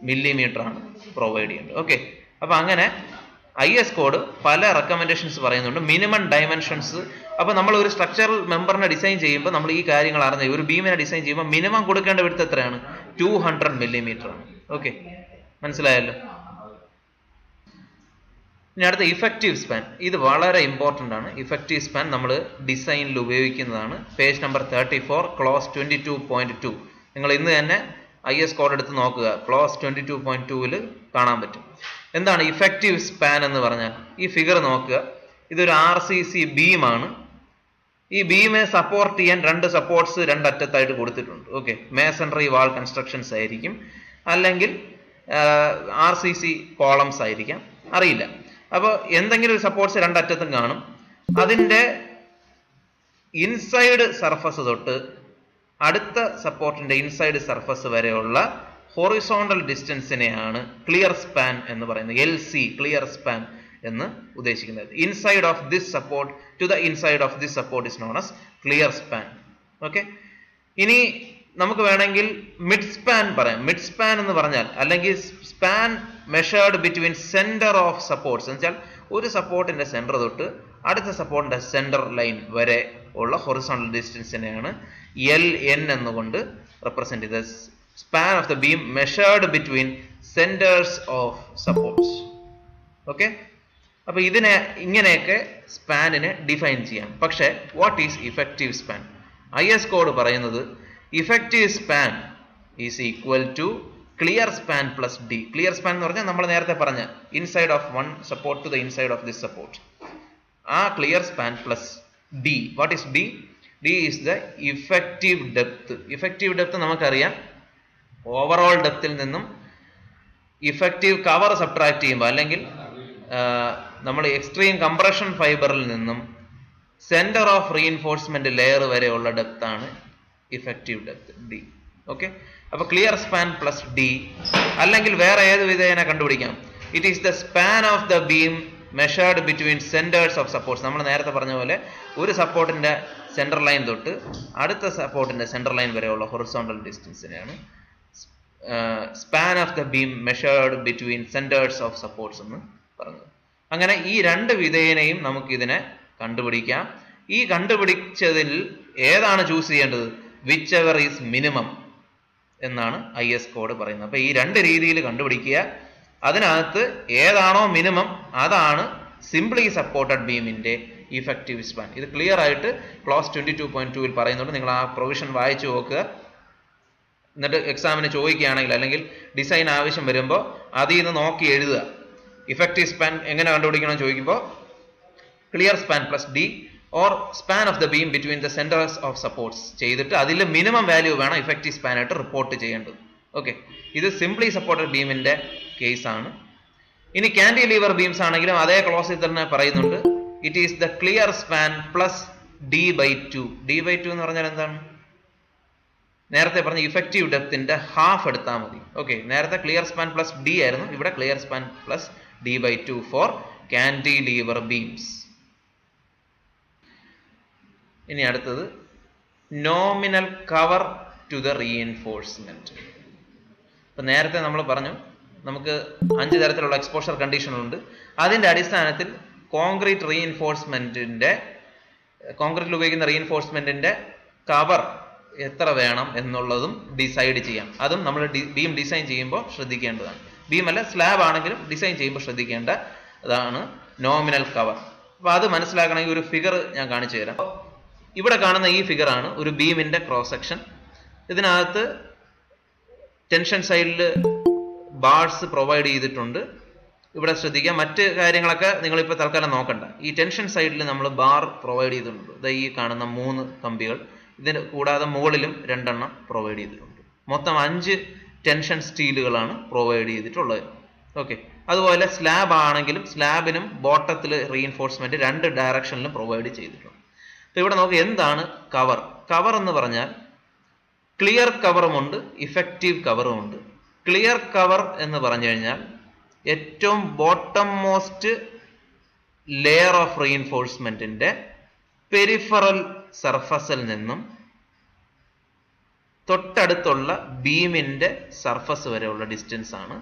മില്ലിമീറ്റർ ആണ് പ്രൊവൈഡ് ചെയ്യേണ്ടത്. ഓക്കെ, അപ്പൊ അങ്ങനെ IS കോഡ് പല റെക്കമെൻഡേഷൻസ് പറയുന്നുണ്ട്, മിനിമം ഡയമെൻഷൻസ്. അപ്പൊ നമ്മൾ ഒരു സ്ട്രക്ചറൽ മെമ്പറിനെ ഡിസൈൻ ചെയ്യുമ്പോൾ നമ്മൾ ഈ കാര്യങ്ങൾ അറിഞ്ഞ, ഒരു ബീമിനെ ഡിസൈൻ ചെയ്യുമ്പോൾ മിനിമം കൊടുക്കേണ്ട വിഡ്ത്ത് എത്രയാണ്, 200 മില്ലിമീറ്റർ ആണ്. ഓക്കെ, മനസ്സിലായല്ലോ. ഇനി അടുത്ത ഇഫക്റ്റീവ് സ്പാൻ. ഇത് വളരെ ഇമ്പോർട്ടൻ്റ് ആണ്. ഇഫക്റ്റീവ് സ്പാൻ നമ്മൾ ഡിസൈനിൽ ഉപയോഗിക്കുന്നതാണ്. Page number 34 close 22.2. നിങ്ങൾ ഇന്ന് തന്നെ IS കോഡ് എടുത്ത് നോക്കുക, ക്ലോസ് 22.2 കാണാൻ പറ്റും. എന്താണ് ഇഫക്റ്റീവ് സ്പാൻ എന്ന് പറഞ്ഞാൽ, ഈ ഫിഗർ നോക്കുക, ഇതൊരു RCC ബീമാണ്. ഈ ബീമെ സപ്പോർട്ട് ചെയ്യാൻ 2 സപ്പോർട്ട്സ് 2 അറ്റത്തായിട്ട് കൊടുത്തിട്ടുണ്ട്. ഓക്കെ, മേസൺറി വാൾ കൺസ്ട്രക്ഷൻസ് ആയിരിക്കും, അല്ലെങ്കിൽ RCC കോളംസ് ആയിരിക്കാം, അറിയില്ല. അപ്പോൾ എന്തെങ്കിലും ഒരു സപ്പോർട്ട്സ് 2 അറ്റത്തും കാണും. അതിൻ്റെ ഇൻസൈഡ് സർഫസ് തൊട്ട് അടുത്ത സപ്പോർട്ടിന്റെ ഇൻസൈഡ് സർഫസ് വരെയുള്ള ഹൊറിസോണ്ടൽ ഡിസ്റ്റൻസിനെയാണ് ക്ലിയർ സ്പാൻ എന്ന് പറയുന്നത്. LC, ക്ലിയർ സ്പാൻ എന്ന് ഉദ്ദേശിക്കുന്നത്. Inside of this support to the inside of this support is known as clear span. Okay, ഇനി നമുക്ക് വേണമെങ്കിൽ മിഡ് സ്പാൻ പറയാം. മിഡ് സ്പാൻ എന്ന് പറഞ്ഞാൽ, അല്ലെങ്കിൽ span measured between centre of supports എന്ന് വെച്ചാൽ ഒരു സപ്പോർട്ടിന്റെ സെന്റർ തൊട്ട് അടുത്ത സപ്പോർട്ടിന്റെ സെന്റർ ലൈൻ വരെ ഉള്ള ഹൊറിസോണ്ടൽ ഡിസ്റ്റൻസിനെയാണ് LN എന്നുകൊണ്ട് റെപ്രസെന്റ് ചെയ്തത്. Span of the beam measured between centres of supports. Okay, അപ്പൊ ഇതിനെ ഇങ്ങനെയൊക്കെ സ്പാനിനെ ഡിഫൈൻ ചെയ്യാം. പക്ഷെ what is effective span? IS code പറയുന്നത് effective span is equal to clear span plus D. Clear span എന്ന് പറഞ്ഞാൽ നമ്മൾ നേരത്തെ പറഞ്ഞ inside of one support to the inside of this support, ആ clear span plus D. What is D? D is the effective depth. Effective depth നമുക്കറിയാം, ഓവറോൾ ഡെപ്തിൽ നിന്നും ഇഫക്റ്റീവ് കവർ സബ്ട്രാക്ട് ചെയ്യുമ്പോൾ, അല്ലെങ്കിൽ നമ്മൾ എക്സ്ട്രീം കംപ്രഷൻ ഫൈബറിൽ നിന്നും സെന്റർ ഓഫ് റീഇൻഫോഴ്സ്മെന്റ് ലെയർ വരെയുള്ള ഡെപ്ത് ആണ് ഇഫക്റ്റീവ് ഡെപ്ത് D. ഓക്കെ, അപ്പൊ ക്ലിയർ സ്പാൻ പ്ലസ് D, അല്ലെങ്കിൽ വേറെ ഏത് വിധേന കണ്ടുപിടിക്കാം. It is the span of the beam measured between centres of supports. നമ്മൾ നേരത്തെ പറഞ്ഞ പോലെ ഒരു സപ്പോർട്ടിന്റെ സെന്റർ ലൈൻ തൊട്ട് അടുത്ത സപ്പോർട്ടിന്റെ സെന്റർ ലൈൻ വരെയുള്ള ഹൊറിസോണ്ടൽ ഡിസ്റ്റൻസിനെയാണ് span of the beam measured between centres of supports എന്ന് പറഞ്ഞത്. അങ്ങനെ ഈ 2 വിധേയനെയും നമുക്ക് ഇതിനെ കണ്ടുപിടിക്കാം. ഈ കണ്ടുപിടിച്ചതിൽ ഏതാണ് ചൂസ് ചെയ്യേണ്ടത്? വിച്ച് എവർ ഈസ് മിനിമം എന്നാണ് IS കോഡ് പറയുന്നത്. അപ്പൊ ഈ 2 രീതിയിൽ കണ്ടുപിടിക്കുക. അതിനകത്ത് ഏതാണോ മിനിമം അതാണ് സിംപ്ലി സപ്പോർട്ടഡ് ബീമിന്റെ ഇഫക്റ്റീവ് സ്പാൻ. ഇത് ക്ലിയർ ആയിട്ട് ക്ലോസ് 22.2 പറയുന്നുണ്ട്. നിങ്ങൾ ആ പ്രൊവിഷൻ വായിച്ചു നോക്കുക. എന്നിട്ട് എക്സാമിന് ചോദിക്കുകയാണെങ്കിൽ, അല്ലെങ്കിൽ ഡിസൈൻ ആവശ്യം വരുമ്പോൾ അതിൽ നിന്ന് നോക്കി എഴുതുക. ഇഫക്റ്റീവ് സ്പാൻ എങ്ങനെ കണ്ടുപിടിക്കണം ചോദിക്കുമ്പോൾ clear span plus D or span of the beam between the centres of supports ചെയ്തിട്ട് അതിൽ മിനിമം വാല്യൂ വേണം ഇഫക്റ്റീവ് സ്പാൻ ആയിട്ട് റിപ്പോർട്ട് ചെയ്യേണ്ടത്. ഓക്കെ, ഇത് സിംപ്ലി സപ്പോർട്ടഡ് ബീമിന്റെ കേസാണ്. ഇനി കാന്റിലീവർ ബീംസ് ആണെങ്കിലും അതേ ക്ലോസിൽ തന്നെ പറയുന്നുണ്ട്, it is the clear span plus d/2. d/2 എന്ന് പറഞ്ഞാൽ എന്താണ്? നേരത്തെ പറഞ്ഞ ഇഫക്റ്റീവ് ഡെപ്തിന്റെ ഹാഫ് എടുത്താൽ മതി. ഓക്കെ, നേരത്തെ ക്ലിയർ സ്പാൻ പ്ലസ് d ആയിരുന്നു, ഇവിടെ clear span plus d/2 for cantilever beams. ഇനി അടുത്തത് nominal cover to the reinforcement. ഇപ്പൊ നേരത്തെ നമ്മൾ പറഞ്ഞു നമുക്ക് 5 തരത്തിലുള്ള എക്സ്പോഷർ കണ്ടീഷനുണ്ട്. അതിന്റെ അടിസ്ഥാനത്തിൽ കോൺക്രീറ്റ് റീഇൻഫോഴ്സ്മെന്റിന്റെ കോൺക്രീറ്റിൽ ഉപയോഗിക്കുന്ന റീഇൻഫോഴ്സ്മെന്റിന്റെ കവർ എത്ര വേണം എന്നുള്ളതും ഡിസൈഡ് ചെയ്യാം. അതും നമ്മൾ ബീം ഡിസൈൻ ചെയ്യുമ്പോൾ ശ്രദ്ധിക്കേണ്ടതാണ്. ബീം അല്ല, സ്ലാബ് ആണെങ്കിലും ഡിസൈൻ ചെയ്യുമ്പോൾ ശ്രദ്ധിക്കേണ്ട അതാണ് നോമിനൽ കവർ. അപ്പൊ അത് മനസ്സിലാക്കണമെങ്കിൽ ഒരു ഫിഗർ ഞാൻ കാണിച്ചു തരാം. ഇവിടെ കാണുന്ന ഈ ഫിഗർ ആണ് ഒരു ബീമിന്റെ ക്രോസ് സെക്ഷൻ. ഇതിനകത്ത് ടെൻഷൻ സൈഡിൽ ബാർസ് പ്രൊവൈഡ് ചെയ്തിട്ടുണ്ട്. ഇവിടെ ശ്രദ്ധിക്കുക, മറ്റ് കാര്യങ്ങളൊക്കെ നിങ്ങളിപ്പോൾ തൽക്കാലം നോക്കണ്ട. ഈ ടെൻഷൻ സൈഡിൽ നമ്മൾ ബാർ പ്രൊവൈഡ് ചെയ്തിട്ടുണ്ട്. ഈ കാണുന്ന 3 കമ്പികൾ, ഇതിന് കൂടാതെ മുകളിലും 2 എണ്ണം പ്രൊവൈഡ് ചെയ്തിട്ടുണ്ട്. മൊത്തം 5 ടെൻഷൻ സ്റ്റീലുകളാണ് പ്രൊവൈഡ് ചെയ്തിട്ടുള്ളത്. ഓക്കെ, അതുപോലെ സ്ലാബ് ആണെങ്കിലും സ്ലാബിനും ബോട്ടത്തിൽ റീഇൻഫോഴ്സ്മെന്റ് 2 ഡയറക്ഷനിലും പ്രൊവൈഡ് ചെയ്തിട്ടുണ്ട്. അപ്പോൾ ഇവിടെ നോക്കുക, എന്താണ് കവർ? കവർ എന്ന് പറഞ്ഞാൽ ക്ലിയർ കവറുമുണ്ട്, ഇഫക്റ്റീവ് കവറുമുണ്ട്. ക്ലിയർ കവർ എന്ന് പറഞ്ഞു കഴിഞ്ഞാൽ ഏറ്റവും ബോട്ടം മോസ്റ്റ് ലെയർ ഓഫ് റീഇൻഫോഴ്സ്മെന്റിന്റെ പെരിഫറൽ സർഫസിൽ നിന്നും തൊട്ടടുത്തുള്ള ബീമിന്റെ സർഫസ് വരെയുള്ള ഡിസ്റ്റൻസ് ആണ്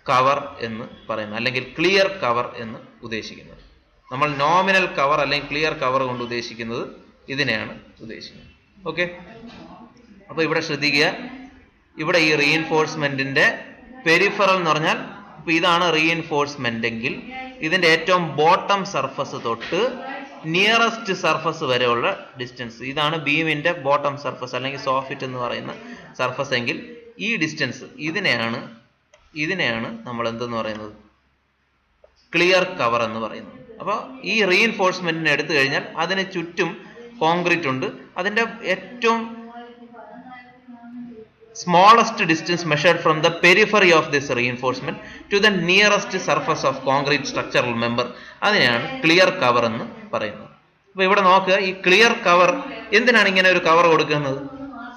കവർ എന്ന് പറയുന്നത്, അല്ലെങ്കിൽ ക്ലിയർ കവർ എന്ന് ഉദ്ദേശിക്കുന്നത്. നമ്മൾ നോമിനൽ കവർ അല്ലെങ്കിൽ ക്ലിയർ കവർ കൊണ്ട് ഉദ്ദേശിക്കുന്നത് ഇതിനെയാണ് ഉദ്ദേശിക്കുന്നത്. ഓക്കെ, അപ്പൊ ഇവിടെ ശ്രദ്ധിക്കുക, ഇവിടെ ഈ റീഇൻഫോഴ്സ്മെന്റിന്റെ പെരിഫറൽ എന്ന് പറഞ്ഞാൽ ഇപ്പൊ ഇതാണ് റീഇൻഫോഴ്സ്മെന്റ് എങ്കിൽ ഇതിന്റെ ഏറ്റവും ബോട്ടം സർഫസ് തൊട്ട് നിയറസ്റ്റ് സർഫസ് വരെയുള്ള ഡിസ്റ്റൻസ്, ഇതാണ് ബീമിന്റെ ബോട്ടം സർഫസ് അല്ലെങ്കിൽ സോഫിറ്റ് എന്ന് പറയുന്ന സർഫസ് എങ്കിൽ ഈ ഡിസ്റ്റൻസ് ഇതിനെയാണ് നമ്മൾ എന്തെന്ന് പറയുന്നത്, ക്ലിയർ കവർ എന്ന് പറയുന്നത്. അപ്പോൾ ഈ റീഇൻഫോഴ്സ്മെന്റിനെ എടുത്തു കഴിഞ്ഞാൽ അതിന് ചുറ്റും കോൺക്രീറ്റ് ഉണ്ട്. അതിന്റെ ഏറ്റവും smallest distance measured from the periphery of this reinforcement to the nearest surface of concrete structural member, അതിനെയാണ് ക്ലിയർ കവർ എന്ന് പറയുന്നത്. അപ്പൊ ഇവിടെ നോക്കുക, ഈ ക്ലിയർ കവർ എന്തിനാണ് ഇങ്ങനെ ഒരു കവർ കൊടുക്കുന്നത്?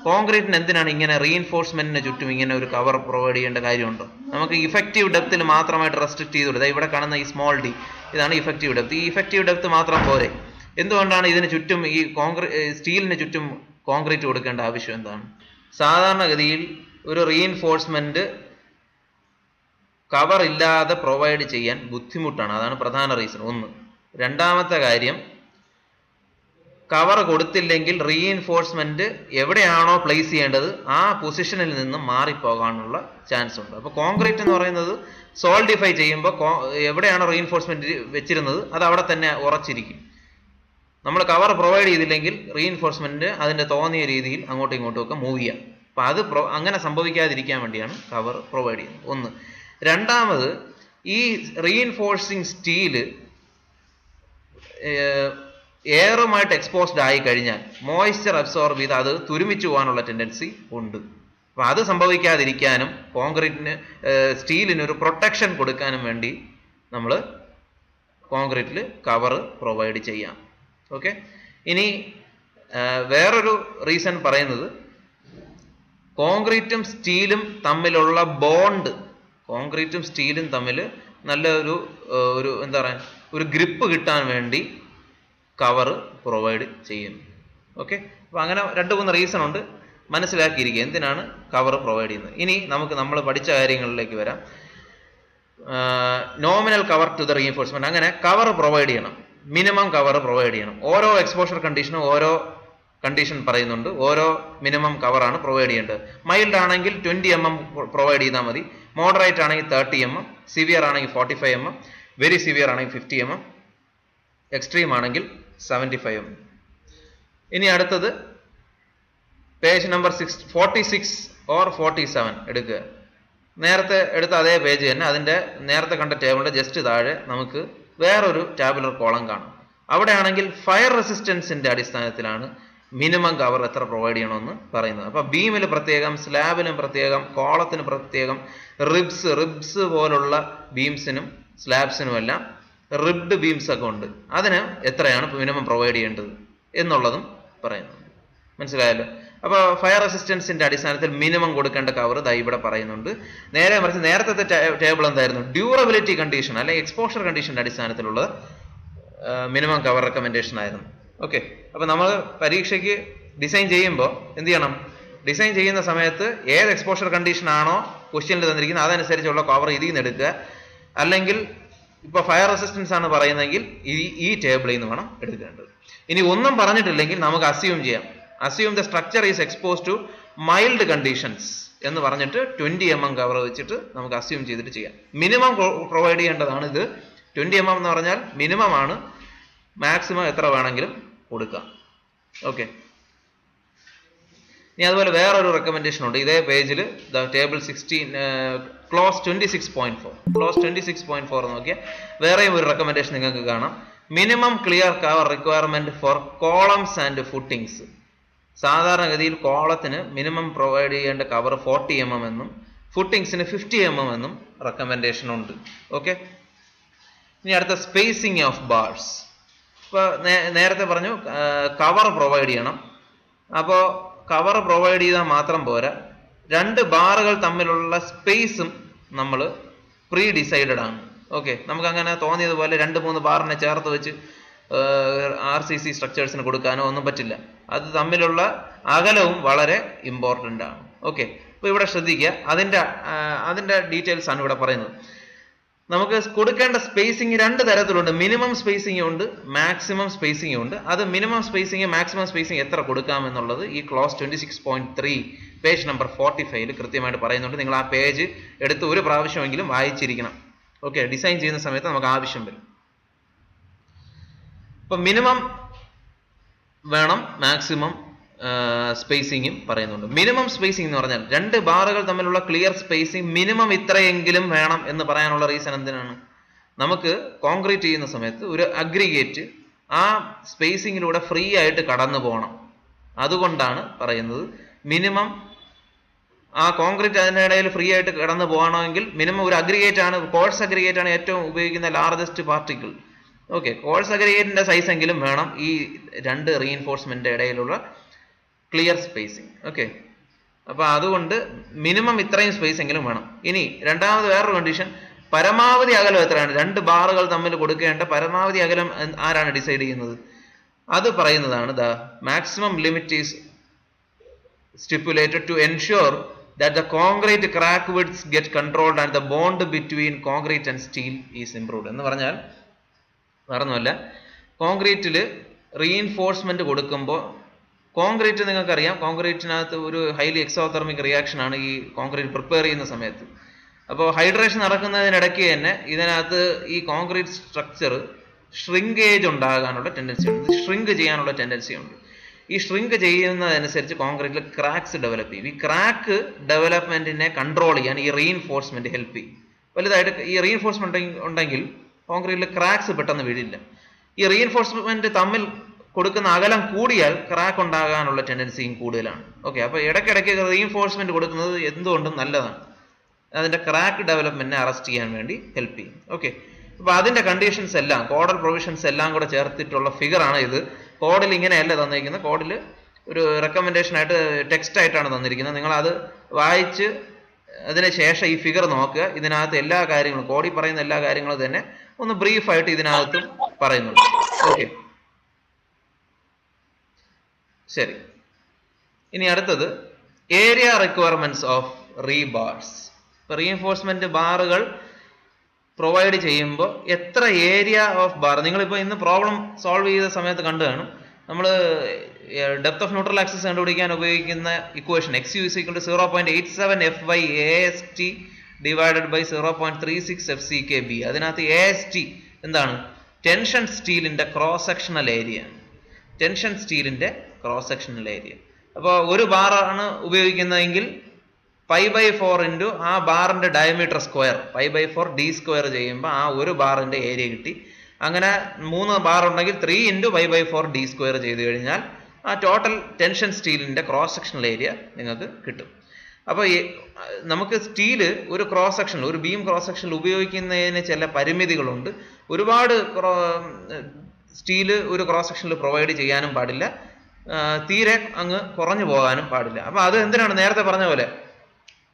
കോൺക്രീറ്റിന് എന്തിനാണ് ഇങ്ങനെ റീഇൻഫോഴ്സ്മെന്റിന് ചുറ്റും ഇങ്ങനെ ഒരു കവർ പ്രൊവൈഡ് ചെയ്യേണ്ട കാര്യമുണ്ടോ? നമുക്ക് ഇഫക്റ്റീവ് ഡെപ്തിൽ മാത്രമായിട്ട് റെസ്ട്രിക്ട് ചെയ്ത് കൊടുക്കുക. ഇവിടെ കാണുന്ന ഈ സ്മോൾ ഡി, ഇതാണ് ഇഫക്റ്റീവ് ഡെപ്ത്. ഈ ഇഫക്റ്റീവ് ഡെപ്ത് മാത്രം പോരെ. എന്തുകൊണ്ടാണ് ഇതിന് ചുറ്റും ഈ സ്റ്റീലിന് ചുറ്റും കോൺക്രീറ്റ് കൊടുക്കേണ്ട ആവശ്യം എന്താണ്? സാധാരണഗതിയിൽ ഒരു റീഇൻഫോഴ്സ്മെന്റ് കവർ ഇല്ലാതെ പ്രൊവൈഡ് ചെയ്യാൻ ബുദ്ധിമുട്ടാണ്. അതാണ് പ്രധാന റീസൺ. ഒന്ന്. രണ്ടാമത്തെ കാര്യം, കവർ കൊടുത്തില്ലെങ്കിൽ റീഇൻഫോഴ്സ്മെന്റ് എവിടെയാണോ പ്ലേസ് ചെയ്യേണ്ടത് ആ പൊസിഷനിൽ നിന്ന് മാറിപ്പോകാനുള്ള ചാൻസ് ഉണ്ട്. അപ്പോൾ കോൺക്രീറ്റ് എന്ന് പറയുന്നത് സോൾഡിഫൈ ചെയ്യുമ്പോൾ എവിടെയാണോ റീഇൻഫോഴ്സ്മെന്റ് വെച്ചിരുന്നത് അത് അവിടെ തന്നെ ഉറച്ചിരിക്കും. നമ്മൾ കവർ പ്രൊവൈഡ് ചെയ്തില്ലെങ്കിൽ റീഇൻഫോഴ്സ്മെന്റ് അതിന്റെ തോന്നിയ രീതിയിൽ അങ്ങോട്ടും ഇങ്ങോട്ടും ഒക്കെ മൂവ് ചെയ്യാം. അപ്പം അത് അങ്ങനെ സംഭവിക്കാതിരിക്കാൻ വേണ്ടിയാണ് കവർ പ്രൊവൈഡ് ചെയ്യുന്നത്. ഒന്ന്. രണ്ടാമത്, ഈ റീഇൻഫോഴ്സിങ് സ്റ്റീല് എയറുമായിട്ട് എക്സ്പോസ്ഡ് ആയി കഴിഞ്ഞാൽ മോയ്സ്ചർ അബ്സോർബ് ചെയ്ത് അത് തുരുമിച്ചു പോകാനുള്ള ടെൻഡൻസി ഉണ്ട്. അപ്പം അത് സംഭവിക്കാതിരിക്കാനും കോൺക്രീറ്റിന് സ്റ്റീലിന് ഒരു പ്രൊട്ടക്ഷൻ കൊടുക്കാനും വേണ്ടി നമ്മൾ കോൺക്രീറ്റിൽ കവർ പ്രൊവൈഡ് ചെയ്യാം. ഓക്കെ, ഇനി വേറൊരു റീസൺ പറയുന്നത്, കോൺക്രീറ്റും സ്റ്റീലും തമ്മിലുള്ള ബോണ്ട്, കോൺക്രീറ്റും സ്റ്റീലും തമ്മിൽ നല്ല ഒരു എന്താ പറയുക, ഒരു ഗ്രിപ്പ് കിട്ടാൻ വേണ്ടി കവർ പ്രൊവൈഡ് ചെയ്യുന്നു. ഓക്കെ, അപ്പോൾ അങ്ങനെ 2-3 റീസൺ ഉണ്ട്, മനസ്സിലാക്കിയിരിക്കുക എന്തിനാണ് കവർ പ്രൊവൈഡ് ചെയ്യുന്നത്. ഇനി നമ്മൾ പഠിച്ച കാര്യങ്ങളിലേക്ക് വരാം. Nominal cover to the reinforcement. അങ്ങനെ കവർ പ്രൊവൈഡ് ചെയ്യണം, മിനിമം കവർ പ്രൊവൈഡ് ചെയ്യണം. ഓരോ എക്സ്പോഷർ കണ്ടീഷനും ഓരോ കണ്ടീഷൻ പറയുന്നുണ്ട്, ഓരോ മിനിമം കവറാണ് പ്രൊവൈഡ് ചെയ്യേണ്ടത്. മൈൽഡ് ആണെങ്കിൽ 20 mm പ്രൊവൈഡ് ചെയ്താൽ മതി, മോഡറേറ്റ് ആണെങ്കിൽ 30 mm, സിവിയർ ആണെങ്കിൽ 45 mm, വെരി സിവിയർ ആണെങ്കിൽ 50 mm, എക്സ്ട്രീം ആണെങ്കിൽ 75 mm. ഇനി അടുത്തത് പേജ് നമ്പർ 46 ഓർ 47 എടുക്കുക. നേരത്തെ എടുത്ത അതേ പേജ് തന്നെ, അതിൻ്റെ നേരത്തെ കണ്ട ടേബിളിൻ്റെ ജസ്റ്റ് താഴെ നമുക്ക് വേറൊരു ടാബുലർ കോളം കാണാം. അവിടെയാണെങ്കിൽ ഫയർ റെസിസ്റ്റൻസിന്റെ അടിസ്ഥാനത്തിലാണ് മിനിമം കവർ എത്ര പ്രൊവൈഡ് ചെയ്യണമെന്ന് പറയുന്നത്. അപ്പോൾ ബീമിൽ പ്രത്യേകം, സ്ലാബിനും പ്രത്യേകം, കോളത്തിന് പ്രത്യേകം, റിബ്സ് പോലുള്ള ബീംസിനും സ്ലാബ്സിനും എല്ലാം റിബ്ഡ് ബീംസ് ഒക്കെ ഉണ്ട്. അതിന് എത്രയാണ് മിനിമം പ്രൊവൈഡ് ചെയ്യേണ്ടത് എന്നുള്ളതും പറയുന്നുണ്ട്. മനസ്സിലായല്ലോ? അപ്പോൾ ഫയർ റെസിസ്റ്റൻസിന്റെ അടിസ്ഥാനത്തിൽ മിനിമം കൊടുക്കേണ്ട കവർ ദാ ഇവിടെ പറയുന്നുണ്ട്. നേരെ മറിച്ച് നേരത്തെ ടേബിൾ എന്തായിരുന്നു? ഡ്യൂറബിലിറ്റി കണ്ടീഷൻ അല്ലെങ്കിൽ എക്സ്പോഷർ കണ്ടീഷന്റെ അടിസ്ഥാനത്തിലുള്ള മിനിമം കവർ റെക്കമെൻഡേഷൻ ആയിരുന്നു. ഓക്കെ, അപ്പൊ നമ്മൾ പരീക്ഷയ്ക്ക് ഡിസൈൻ ചെയ്യുമ്പോൾ എന്ത് ചെയ്യണം? ഡിസൈൻ ചെയ്യുന്ന സമയത്ത് ഏത് എക്സ്പോഷർ കണ്ടീഷൻ ആണോ ക്വസ്റ്റ്യനിൽ തന്നിരിക്കുന്നത് അതനുസരിച്ചുള്ള കവർ ഇതിൽ നിന്ന് എടുക്കുക. അല്ലെങ്കിൽ ഇപ്പൊ ഫയർ റെസിസ്റ്റൻസ് ആണ് പറയുന്നതെങ്കിൽ ഈ ടേബിളിൽ നിന്ന് വേണം എടുക്കേണ്ടത്. ഇനി ഒന്നും പറഞ്ഞിട്ടില്ലെങ്കിൽ നമുക്ക് അസ്യൂം ചെയ്യാം. Assume the structure is expose to mild conditions എന്ന് പറഞ്ഞിട്ട് 20 mm കവർ വെച്ചിട്ട് നമുക്ക് അസ്യൂം ചെയ്തിട്ട് ചെയ്യാം. മിനിമം പ്രൊവൈഡ് ചെയ്യേണ്ടതാണ് ഇത്. 20 mm എന്ന് പറഞ്ഞാൽ മിനിമം ആണ്. മാക്സിമം എത്ര വേണമെങ്കിലും കൊടുക്കാം. ഓക്കെ, ഇനി അതുപോലെ വേറൊരു റെക്കമെൻഡേഷൻ ഉണ്ട് ഇതേ പേജിൽ, ടേബിൾ 16 ക്ലോസ് 26.4 ക്ലോസ് 26.4 നോക്കിയാൽ വേറെയും ഒരു റെക്കമെൻഡേഷൻ നിങ്ങൾക്ക് കാണാം. Minimum clear cover requirement for columns and footings. സാധാരണഗതിയിൽ കോളത്തിന് മിനിമം പ്രൊവൈഡ് ചെയ്യേണ്ട കവർ 40 mm എന്നും ഫുട്ടിങ്സിന് 50 mm എന്നും റെക്കമെൻഡേഷൻ ഉണ്ട്. ഓക്കെ, ഇനി അടുത്ത സ്പേസിങ് ഓഫ് ബാർസ്. ഇപ്പോൾ നേരത്തെ പറഞ്ഞു കവർ പ്രൊവൈഡ് ചെയ്യണം. അപ്പോൾ കവർ പ്രൊവൈഡ് ചെയ്താൽ മാത്രം പോരാ, 2 ബാറുകൾ തമ്മിലുള്ള സ്പേസും നമ്മൾ പ്രീ ഡിസൈഡഡ് ആണ്. ഓക്കെ, നമുക്ക് അങ്ങനെ തോന്നിയതുപോലെ 2-3 ബാറിനെ ചേർത്ത് വെച്ച് RCC സ്ട്രക്ചേഴ്സിന് കൊടുക്കാനോ ഒന്നും പറ്റില്ല. അത് തമ്മിലുള്ള അകലവും വളരെ ഇമ്പോർട്ടൻ്റ് ആണ്. ഓക്കെ, അപ്പോൾ ഇവിടെ ശ്രദ്ധിക്കുക, അതിൻ്റെ ഡീറ്റെയിൽസ് ആണ് ഇവിടെ പറയുന്നത്. നമുക്ക് കൊടുക്കേണ്ട സ്പേസിങ് 2 തരത്തിലുണ്ട്. മിനിമം സ്പേസിംഗ് ഉണ്ട്, മാക്സിമം സ്പേസിംഗ് ഉണ്ട്. അത് മിനിമം സ്പേസിംഗ് മാക്സിമം സ്പേസിംഗ് എത്ര കൊടുക്കാം എന്നുള്ളത് ഈ ക്ലോസ് 26.3 പേജ് നമ്പർ 45 കൃത്യമായിട്ട് പറയുന്നുണ്ട്. നിങ്ങൾ ആ പേജ് എടുത്ത് ഒരു പ്രാവശ്യമെങ്കിലും വായിച്ചിരിക്കണം. ഓക്കെ, ഡിസൈൻ ചെയ്യുന്ന സമയത്ത് നമുക്ക് ആവശ്യം വരും. ഇപ്പൊ മിനിമം വേണം, മാക്സിമം സ്പേസിങ്ങും പറയുന്നുണ്ട്. മിനിമം സ്പേസിംഗ് എന്ന് പറഞ്ഞാൽ 2 ബാറുകൾ തമ്മിലുള്ള ക്ലിയർ സ്പേസിംഗ് മിനിമം ഇത്രയെങ്കിലും വേണം എന്ന് പറയാനുള്ള റീസൺ എന്തിനാണ്? നമുക്ക് കോൺക്രീറ്റ് ചെയ്യുന്ന സമയത്ത് ഒരു അഗ്രിഗേറ്റ് ആ സ്പേസിങ്ങിലൂടെ ഫ്രീ ആയിട്ട് കടന്നു പോകണം. അതുകൊണ്ടാണ് പറയുന്നത് മിനിമം ആ കോൺക്രീറ്റ് അതിനിടയിൽ ഫ്രീ ആയിട്ട് കടന്നു പോകണമെങ്കിൽ മിനിമം ഒരു അഗ്രിഗേറ്റ് ആണ്, കോഴ്സ് അഗ്രിഗേറ്റ് ആണ് ഏറ്റവും ഉപയോഗിക്കുന്ന ലാർജസ്റ്റ് പാർട്ടിക്കിൾ. ഓക്കെ, കോഴ്സ് അഗ്രിഗേറ്റിന്റെ സൈസ് എങ്കിലും വേണം ഈ 2 റീഇൻഫോഴ്സ്മെന്റ് ഇടയിലുള്ള ക്ലിയർ സ്പേസിങ്. ഓക്കെ, അപ്പൊ അതുകൊണ്ട് മിനിമം ഇത്രയും സ്പേസ് എങ്കിലും വേണം. ഇനി രണ്ടാമത് വേറൊരു കണ്ടീഷൻ, പരമാവധി അകലം എത്രയാണ്? 2 ബാറുകൾ തമ്മിൽ കൊടുക്കേണ്ട പരമാവധി അകലം ആരാണ് ഡിസൈഡ് ചെയ്യുന്നത്? അത് പറയുന്നതാണ് the maximum limit is stipulated to ensure that the concrete crack widths get controlled and the bond between concrete and steel is improved. എന്ന് പറഞ്ഞാൽ വേറൊന്നുമല്ല, കോൺക്രീറ്റിൽ റീഇൻഫോഴ്സ്മെന്റ് കൊടുക്കുമ്പോൾ കോൺക്രീറ്റ് നിങ്ങൾക്കറിയാം, കോൺക്രീറ്റിനകത്ത് ഒരു ഹൈലി എക്സോതെർമിക് റിയാക്ഷൻ ആണ് ഈ കോൺക്രീറ്റ് പ്രിപ്പയർ ചെയ്യുന്ന സമയത്ത്. അപ്പോൾ ഹൈഡ്രേഷൻ നടക്കുന്നതിനിടയ്ക്ക് തന്നെ ഇതിനകത്ത് ഈ കോൺക്രീറ്റ് സ്ട്രക്ചർ ഷ്രിങ്കേജ് ഉണ്ടാകാനുള്ള ടെൻഡൻസി ഉണ്ട്, ഷ്രിങ്ക് ചെയ്യാനുള്ള ടെൻഡൻസി ഉണ്ട്. ഈ ഷ്രിങ്ക് ചെയ്യുന്നതനുസരിച്ച് കോൺക്രീറ്റിൽ ക്രാക്സ് ഡെവലപ്പ് ചെയ്യും. ഈ ക്രാക്ക് ഡെവലപ്മെന്റിനെ കൺട്രോൾ ചെയ്യാൻ ഈ റീഇൻഫോഴ്സ്മെന്റ് ഹെൽപ്പ് ചെയ്യും. വലുതായിട്ട് ഈ റീഇൻഫോഴ്സ്മെന്റ് ഉണ്ടെങ്കിൽ കോൺക്രീറ്റിൽ ക്രാക്സ് പെട്ടെന്ന് വീഴില്ല. ഈ റീഇൻഫോഴ്സ്മെന്റ് തമ്മിൽ കൊടുക്കുന്ന അകലം കൂടിയാൽ ക്രാക്ക് ഉണ്ടാകാനുള്ള ടെൻഡൻസിയും കൂടുതലാണ്. ഓക്കെ, അപ്പോൾ ഇടയ്ക്കിടയ്ക്ക് റീഇൻഫോഴ്സ്മെന്റ് കൊടുക്കുന്നത് എന്തുകൊണ്ടും നല്ലതാണ്. അതിന്റെ ക്രാക്ക് ഡെവലപ്മെന്റിനെ അറസ്റ്റ് ചെയ്യാൻ വേണ്ടി ഹെൽപ്പ് ചെയ്യും. ഓക്കെ, അപ്പോൾ അതിന്റെ കണ്ടീഷൻസ് എല്ലാം, കോഡൽ പ്രൊവിഷൻസ് എല്ലാം കൂടെ ചേർത്തിട്ടുള്ള ഫിഗർ ആണ് ഇത്. കോഡിൽ ഇങ്ങനെയല്ല തന്നിരിക്കുന്നത്, കോഡിൽ ഒരു റെക്കമെൻഡേഷൻ ആയിട്ട് ടെക്സ്റ്റ് ആയിട്ടാണ് തന്നിരിക്കുന്നത്. നിങ്ങൾ അത് വായിച്ച് അതിന് ശേഷം ഈ ഫിഗർ നോക്കുക. ഇതിനകത്ത് എല്ലാ കാര്യങ്ങളും, കോഡിൽ പറയുന്ന എല്ലാ കാര്യങ്ങളും തന്നെ ഒന്ന് ബ്രീഫായിട്ട് ഇതിനകത്തും പറയുന്നുണ്ട്. ഓക്കെ, ശരി. ഇനി അടുത്തത് ഏരിയ റിക്വയർമെന്റ്സ് ഓഫ് റീബാർസ്. ഇപ്പൊ റീഎൻഫോഴ്സ്മെന്റ് ബാറുകൾ പ്രൊവൈഡ് ചെയ്യുമ്പോൾ എത്ര ഏരിയ ഓഫ് ബാർ, നിങ്ങളിപ്പോൾ ഇന്ന് പ്രോബ്ലം സോൾവ് ചെയ്ത സമയത്ത് കണ്ടു കാണും. നമ്മൾ ഡെപ്ത് ഓഫ് ന്യൂട്രൽ ആക്സിസ് കണ്ടുപിടിക്കാൻ ഉപയോഗിക്കുന്ന equation XU = 0.87 F/AST divided by 0.36 FCKB. അതിനകത്ത് AST എന്താണ്? ടെൻഷൻ സ്റ്റീലിന്റെ ക്രോസ് സെക്ഷണൽ ഏരിയ. ടെൻഷൻ സ്റ്റീലിന്റെ ക്രോസ് സെക്ഷണൽ ഏരിയ. അപ്പോൾ ഒരു ബാറാണ് ഉപയോഗിക്കുന്നതെങ്കിൽ π/4 ഇൻറ്റു ആ ബാറിന്റെ ഡയമീറ്റർ സ്ക്വയർ, π/4 d² ചെയ്യുമ്പോൾ ആ ഒരു ബാറിന്റെ ഏരിയ കിട്ടി. അങ്ങനെ 3 ബാർ ഉണ്ടെങ്കിൽ 3 × π/4d² ചെയ്ത് കഴിഞ്ഞാൽ ആ ടോട്ടൽ ടെൻഷൻ സ്റ്റീലിന്റെ ക്രോസ് സെക്ഷണൽ ഏരിയ നിങ്ങൾക്ക് കിട്ടും. അപ്പോൾ നമുക്ക് സ്റ്റീല് ഒരു ക്രോസ് സെക്ഷനിൽ, ഒരു ബീം ക്രോസ് സെക്ഷനിൽ ഉപയോഗിക്കുന്നതിന് ചില പരിമിതികളുണ്ട്. ഒരുപാട് സ്റ്റീല് ഒരു ക്രോസ് സെക്ഷനിൽ പ്രൊവൈഡ് ചെയ്യാനും പാടില്ല, തീരെ അങ്ങ് കുറഞ്ഞു പോകാനും പാടില്ല. അപ്പോൾ അത് എന്തിനാണ്, നേരത്തെ പറഞ്ഞ പോലെ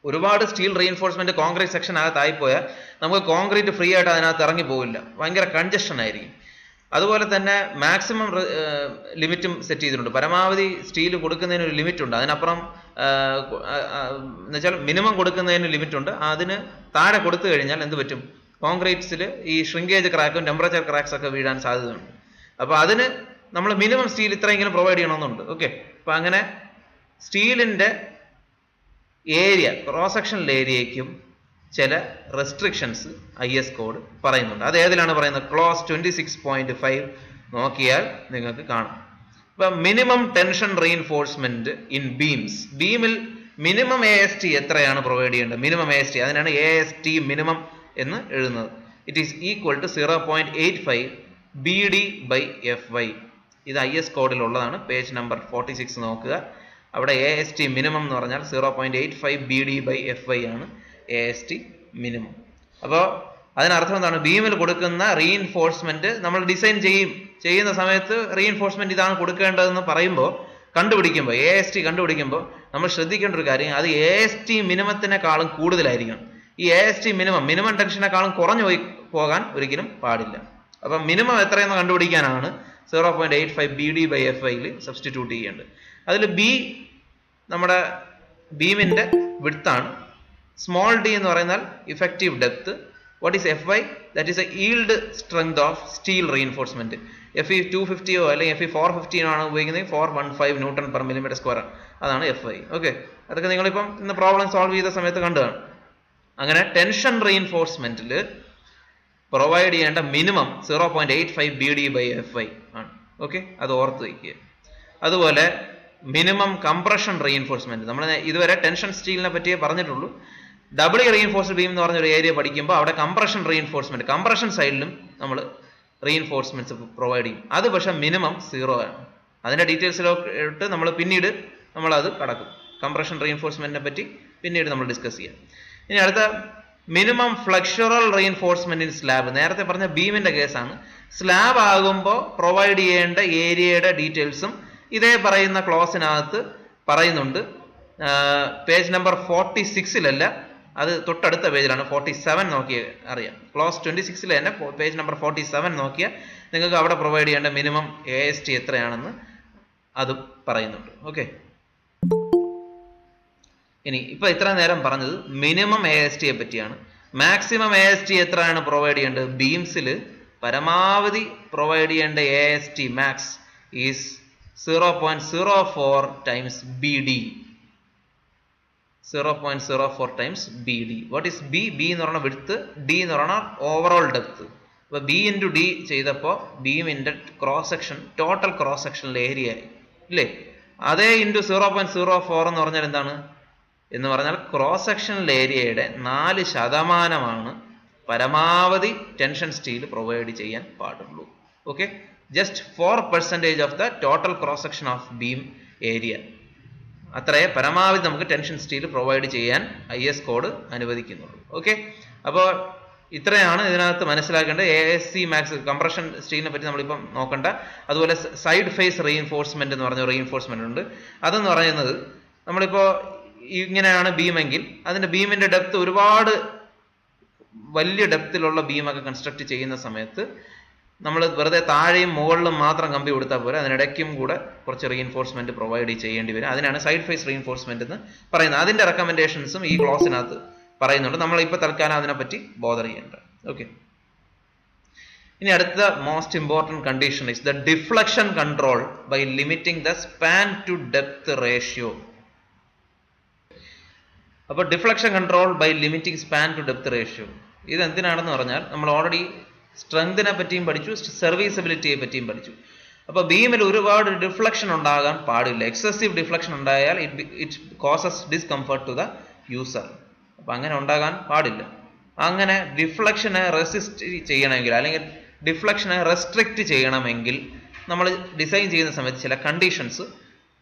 ഒരുപാട് സ്റ്റീൽ റീഇൻഫോഴ്സ്മെന്റ് കോൺക്രീറ്റ് സെക്ഷനകത്തായിപ്പോയാൽ നമുക്ക് കോൺക്രീറ്റ് ഫ്രീ ആയിട്ട് അതിനകത്ത് ഇറങ്ങി പോകില്ല, ഭയങ്കര കൺജഷൻ ആയിരിക്കും. അതുപോലെ തന്നെ മാക്സിമം ലിമിറ്റും സെറ്റ് ചെയ്തിട്ടുണ്ട്. പരമാവധി സ്റ്റീൽ കൊടുക്കുന്നതിന് ഒരു ലിമിറ്റ് ഉണ്ട്, അതിനപ്പുറം എന്നുവെച്ചാൽ മിനിമം കൊടുക്കുന്നതിന് ലിമിറ്റ് ഉണ്ട്. അതിന് താഴെ കൊടുത്തു കഴിഞ്ഞാൽ എന്ത് പറ്റും, കോൺക്രീറ്റ്സിൽ ഈ ഷ്രിങ്കേജ് ക്രാക്കും ടെമ്പറേച്ചർ ക്രാക്സ് ഒക്കെ വീഴാൻ സാധ്യതയുണ്ട്. അപ്പോൾ അതിന് നമ്മൾ മിനിമം സ്റ്റീൽ ഇത്രയെങ്കിലും പ്രൊവൈഡ് ചെയ്യണമെന്നുണ്ട്. ഓക്കെ, അപ്പോൾ അങ്ങനെ സ്റ്റീലിൻ്റെ ഏരിയ, ക്രോസ് സെക്ഷണൽ ഏരിയയ്ക്കും ചില റെസ്ട്രിക്ഷൻസ് IS കോഡ് പറയുന്നുണ്ട്. അത് ഏതിലാണ് പറയുന്നത്? ക്ലോസ് 26.5 നോക്കിയാൽ നിങ്ങൾക്ക് കാണാം. ഇപ്പം minimum tension reinforcement in beams, ബീമിൽ മിനിമം AST എത്രയാണ് പ്രൊവൈഡ് ചെയ്യേണ്ടത്, മിനിമം AST, അതിനാണ് AST മിനിമം എന്ന് എഴുതുന്നത്. It is equal to 0.85 BD/FY. ഇത് IS കോഡിലുള്ളതാണ്. പേജ് നമ്പർ 46 നോക്കുക. അവിടെ AST മിനിമം എന്ന് പറഞ്ഞാൽ 0.85 BD/FY ആണ് AST മിനിമം. അപ്പോൾ അതിനർത്ഥം എന്താണ്, ബീമിൽ കൊടുക്കുന്ന റീഇൻഫോഴ്സ്മെന്റ് നമ്മൾ ഡിസൈൻ ചെയ്യുന്ന സമയത്ത് റീഇൻഫോഴ്സ്മെന്റ് ഇതാണ് കൊടുക്കേണ്ടതെന്ന് പറയുമ്പോൾ, കണ്ടുപിടിക്കുമ്പോൾ AST കണ്ടുപിടിക്കുമ്പോൾ നമ്മൾ ശ്രദ്ധിക്കേണ്ട ഒരു കാര്യം, അത് AST മിനിമത്തിനേക്കാളും കൂടുതലായിരിക്കണം. ഈ AST മിനിമം ടെൻഷനേക്കാളും കുറഞ്ഞു പോകാൻ ഒരിക്കലും പാടില്ല. അപ്പം മിനിമം എത്രയെന്ന് കണ്ടുപിടിക്കാനാണ് 0.85 BD/FY സബ്സ്റ്റിറ്റ്യൂട്ട് ചെയ്യേണ്ടത്. അതിൽ B നമ്മുടെ ബീമിന്റെ വിഡ്ത്താണ്, സ്മോൾ d എന്ന് പറയുന്നാൽ effective depth. What is FY? That is a yield strength of steel reinforcement. FE 250 അല്ലെങ്കിൽ FE 450 ആണ് ഉപയോഗിക്കുന്നത്, 415 Nm/mm², അതാണ് FY. ഓക്കെ, അതൊക്കെ നിങ്ങളിപ്പം ഇന്ന് പ്രോബ്ലം സോൾവ് ചെയ്ത സമയത്ത് കണ്ടതാണ്. അങ്ങനെ ടെൻഷൻ റീഇൻഫോഴ്സ്മെന്റിൽ പ്രൊവൈഡ് ചെയ്യേണ്ട മിനിമം 0.85 BD/FY ആണ്. ഓക്കെ, അത് ഓർത്ത് വയ്ക്കുക. അതുപോലെ മിനിമം കംപ്രഷൻ റീഇൻഫോഴ്സ്മെന്റ്, നമ്മൾ ഇതുവരെ ടെൻഷൻ സ്റ്റീലിനെ പറ്റിയേ പറഞ്ഞിട്ടുള്ളൂ. ഡബിളി റീഇൻഫോഴ്സ്ഡ് ബീം എന്ന് പറഞ്ഞൊരു ഏരിയ പഠിക്കുമ്പോൾ അവിടെ കംപ്രഷൻ റീഇൻഫോഴ്സ്മെന്റ്, കംപ്രഷൻ സൈഡിലും നമ്മൾ റീഇൻഫോഴ്സ്മെന്റ്സ് പ്രൊവൈഡ് ചെയ്യും. അത് പക്ഷേ മിനിമം 0 ആണ്. അതിന്റെ ഡീറ്റെയിൽസിലോട്ട് നമ്മൾ പിന്നീട് നമ്മളത് കടക്കും. കംപ്രഷൻ റീഇൻഫോഴ്സ്മെന്റിനെ പറ്റി പിന്നീട് നമ്മൾ ഡിസ്കസ് ചെയ്യാം. ഇനി അടുത്ത മിനിമം ഫ്ലെക്ചറൽ റീഇൻഫോഴ്സ്മെന്റ് ഇൻ സ്ലാബ്. നേരത്തെ പറഞ്ഞ ബീമിന്റെ കേസാണ്. സ്ലാബ് ആകുമ്പോൾ പ്രൊവൈഡ് ചെയ്യേണ്ട ഏരിയയുടെ ഡീറ്റെയിൽസും ഇതേ പറയുന്ന ക്ലോസിനകത്ത് പറയുന്നുണ്ട്. പേജ് നമ്പർ 46 അത് തൊട്ടടുത്ത പേജിലാണ്, 47 നോക്കിയാൽ അറിയാം. ക്ലോസ് 26 തന്നെ പേജ് നമ്പർ 47 നോക്കിയാൽ നിങ്ങൾക്ക് അവിടെ പ്രൊവൈഡ് ചെയ്യേണ്ട മിനിമം AST എത്രയാണെന്ന് അത് പറയുന്നുണ്ട്. ഓക്കെ, ഇനി ഇപ്പൊ ഇത്ര നേരം പറഞ്ഞത് മിനിമം AST പറ്റിയാണ്. മാക്സിമം AST എത്രയാണ് പ്രൊവൈഡ് ചെയ്യേണ്ടത്? ബീംസിൽ പരമാവധി പ്രൊവൈഡ് ചെയ്യേണ്ട AST max is 0.04 times BD. 0.04 times BD. What is B? B എന്ന് പറഞ്ഞാൽ വിഡ്ത്ത്, D എന്ന് പറഞ്ഞാൽ ഓവറോൾ ഡെപ്ത്. അപ്പോൾ B × D ചെയ്തപ്പോൾ ബീമിന്റെ cross section, total cross sectional area ഇല്ലേ, അതേ ഇൻറ്റു 0.04 എന്ന് പറഞ്ഞാൽ എന്താണ് എന്ന് പറഞ്ഞാൽ ക്രോസ് സെക്ഷണൽ ഏരിയയുടെ 4% പരമാവധി ടെൻഷൻ സ്റ്റീൽ പ്രൊവൈഡ് ചെയ്യാൻ പാടുള്ളൂ. Okay, just 4% of the total cross section of beam area, അത്രയേ പരമാവധി നമുക്ക് ടെൻഷൻ സ്റ്റീൽ പ്രൊവൈഡ് ചെയ്യാൻ IS കോഡ് അനുവദിക്കുന്നുള്ളൂ. ഓക്കെ, അപ്പോൾ ഇത്രയാണ് ഇതിനകത്ത് മനസ്സിലാക്കേണ്ടത്. ASC മാക്സ് കംപ്രഷൻ സ്റ്റീലിനെ പറ്റി നമ്മളിപ്പം നോക്കണ്ട. അതുപോലെ സൈഡ് ഫേസ് റീഇൻഫോഴ്സ്മെന്റ് എന്ന് പറഞ്ഞ റീഇൻഫോഴ്സ്മെന്റ് ഉണ്ട്. അതെന്ന് പറയുന്നത് നമ്മളിപ്പോൾ ഇങ്ങനെയാണ് ബീമെങ്കിൽ അതിന്റെ ബീമിന്റെ ഡെപ്ത് ഒരുപാട് വലിയ ഡെപ്തിലുള്ള ബീമൊക്കെ കൺസ്ട്രക്ട് ചെയ്യുന്ന സമയത്ത് നമ്മൾ വെറുതെ താഴെയും മുകളിലും മാത്രം കമ്പി കൊടുത്താൽ പോലെ അതിനിടയ്ക്കും കൂടെ കുറച്ച് റീഇൻഫോഴ്സ്മെന്റ് പ്രൊവൈഡ് ചെയ്യേണ്ടി വരും. അതിനാണ് സൈഡ് ഫേസ് റീഇൻഫോഴ്സ്മെന്റ് എന്ന് പറയുന്നത്. അതിന്റെ റെക്കമെൻഡേഷൻസും ഈ ക്ലോസിനകത്ത് പറയുന്നുണ്ട്. നമ്മൾ ഇപ്പോൾ തൽക്കാലം അതിനെപ്പറ്റി ബോദർ ചെയ്യേണ്ട. ഓക്കെ, ഇനി അടുത്ത most important condition is the deflection control by limiting the span to depth ratio. അപ്പോൾ deflection control by limiting span to depth ratio ഇത് എന്തിനാണെന്ന് പറഞ്ഞാൽ നമ്മൾ ഓൾറെഡി സ്ട്രെങ്തിനെ പറ്റിയും പഠിച്ചു, സർവീസബിലിറ്റിയെ പറ്റിയും പഠിച്ചു. അപ്പോൾ ബീമിൽ ഒരുപാട് ഡിഫ്ലക്ഷൻ ഉണ്ടാകാൻ പാടില്ല. എക്സസീവ് ഡിഫ്ലക്ഷൻ ഉണ്ടായാൽ it causes discomfort to the user. അപ്പോൾ അങ്ങനെ ഉണ്ടാകാൻ പാടില്ല. അങ്ങനെ ഡിഫ്ലക്ഷനെ റെസിസ്റ്റ് ചെയ്യണമെങ്കിൽ അല്ലെങ്കിൽ ഡിഫ്ലക്ഷനെ റെസ്ട്രിക്റ്റ് ചെയ്യണമെങ്കിൽ നമ്മൾ ഡിസൈൻ ചെയ്യുന്ന സമയത്ത് ചില കണ്ടീഷൻസ്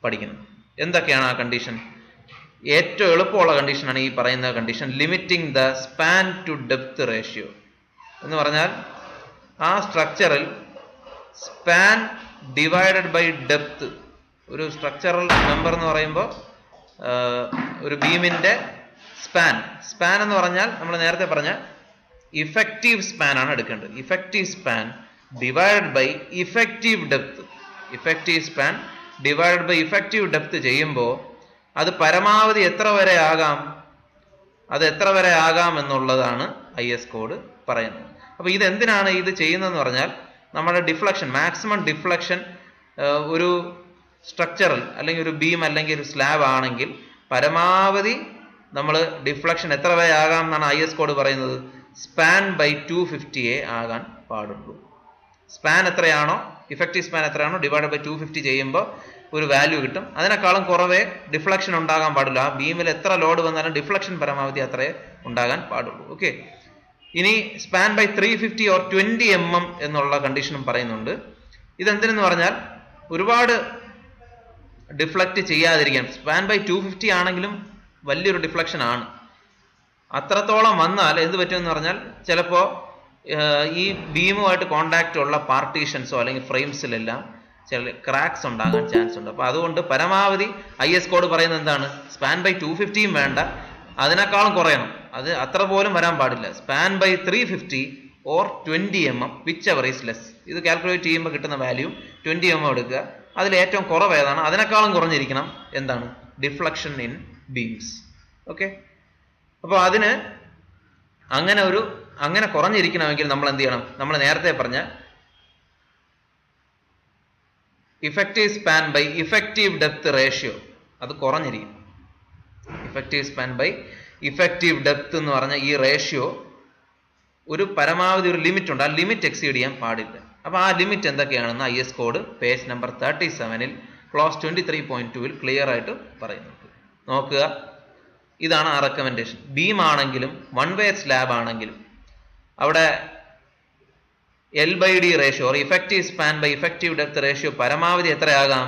പഠിക്കണം. എന്തൊക്കെയാണ് ആ കണ്ടീഷൻ? ഏറ്റവും എളുപ്പമുള്ള കണ്ടീഷനാണ് ഈ പറയുന്ന കണ്ടീഷൻ, limiting the span to depth ratio. എന്ന് പറഞ്ഞാൽ ആ സ്ട്രക്ചറിൽ സ്പാൻ ഡിവൈഡഡ് ബൈ ഡെപ്ത്, ഒരു സ്ട്രക്ചറൽ മെമ്പർ എന്ന് പറയുമ്പോൾ ഒരു ബീമിന്റെ സ്പാൻ എന്ന് പറഞ്ഞാൽ നമ്മൾ നേരത്തെ പറഞ്ഞ ഇഫക്റ്റീവ് സ്പാൻ ആണ് എടുക്കേണ്ടത്. Effective span divided by effective depth. Effective span divided by effective depth ചെയ്യുമ്പോൾ അത് പരമാവധി എത്ര വരെ ആകാം എന്നുള്ളതാണ് IS കോഡ് പറയുന്നത്. അപ്പോൾ ഇതെന്തിനാണ് ഇത് ചെയ്യുന്നതെന്ന് പറഞ്ഞാൽ നമ്മുടെ ഡിഫ്ലക്ഷൻ, മാക്സിമം ഡിഫ്ലക്ഷൻ ഒരു സ്ട്രക്ചറൽ അല്ലെങ്കിൽ ഒരു ബീം അല്ലെങ്കിൽ ഒരു സ്ലാബ് ആണെങ്കിൽ പരമാവധി നമ്മൾ ഡിഫ്ലക്ഷൻ എത്ര വരെ ആകാം എന്നാണ് IS കോഡ് പറയുന്നത്? സ്പാൻ ബൈ 250 ആകാൻ പാടുള്ളൂ. സ്പാൻ എത്രയാണോ, ഇഫക്റ്റീവ് സ്പാൻ എത്രയാണോ ഡിവൈഡ് ബൈ 250 ചെയ്യുമ്പോൾ ഒരു വാല്യൂ കിട്ടും. അതിനേക്കാളും കുറവേ ഡിഫ്ലക്ഷൻ ഉണ്ടാകാൻ പാടില്ല. ആ ബീമിൽ എത്ര ലോഡ് വന്നാലും ഡിഫ്ലക്ഷൻ പരമാവധി അത്രേ ഉണ്ടാകാൻ പാടുള്ളൂ. ഓക്കെ. ഇനി സ്പാൻ ബൈ 350 ഓർ 20 mm എന്നുള്ള കണ്ടീഷനും പറയുന്നുണ്ട്. ഇതെന്തിനെന്ന് പറഞ്ഞാൽ ഒരുപാട് ഡിഫ്ലക്റ്റ് ചെയ്യാതിരിക്കാൻ. സ്പാൻ ബൈ 250 ആണെങ്കിലും വലിയൊരു ഡിഫ്ലക്ഷൻ ആണ്. അത്രത്തോളം വന്നാൽ എന്ത് പറ്റുമെന്ന് പറഞ്ഞാൽ ചിലപ്പോൾ ഈ ബീമുമായിട്ട് കോണ്ടാക്റ്റ് ഉള്ള പാർട്ടീഷൻസോ അല്ലെങ്കിൽ ഫ്രെയിംസിലെല്ലാം ചില ക്രാക്സ് ഉണ്ടാകാൻ ചാൻസ് ഉണ്ട്. അപ്പോൾ അതുകൊണ്ട് പരമാവധി IS കോഡ് പറയുന്നത് എന്താണ്? സ്പാൻ ബൈ 250 വേണ്ട, അതിനേക്കാളും കുറയണം. അത് അത്ര പോലും വരാൻ പാടില്ല. Span by 350 or 20 mm whichever is less. ഇത് കാൽക്കുലേറ്റ് ചെയ്യുമ്പോൾ കിട്ടുന്ന വാല്യൂ 20 mm എടുക്കുക. അതിൽ ഏറ്റവും കുറവ് ഏതാണ്? അതിനേക്കാളും കുറഞ്ഞിരിക്കണം. എന്താണ്? Deflection in beams. ഓക്കെ. അപ്പോൾ അതിന് അങ്ങനെ കുറഞ്ഞിരിക്കണമെങ്കിൽ നമ്മൾ എന്ത് ചെയ്യണം? നമ്മൾ നേരത്തെ പറഞ്ഞ effective span by effective depth ratio അത് കുറഞ്ഞിരിക്കും. Effective span by effective depth എന്ന് പറഞ്ഞ ഈ റേഷ്യോ ഒരു പരമാവധി ഒരു ലിമിറ്റ് ഉണ്ട്. ആ ലിമിറ്റ് എക്സീഡ് ചെയ്യാൻ പാടില്ല. അപ്പോൾ ആ ലിമിറ്റ് എന്തൊക്കെയാണെന്ന് IS code page number 37 clause 23.2 clear ആയിട്ട് പറയുന്നുണ്ട്. നോക്കുക, ഇതാണ് ആ റെക്കമെൻഡേഷൻ. ബീം ആണെങ്കിലും വൺ വേ സ്ലാബ് ആണെങ്കിലും അവിടെ L/D ratio or effective span by effective depth ratio പരമാവധി എത്രയാകാം?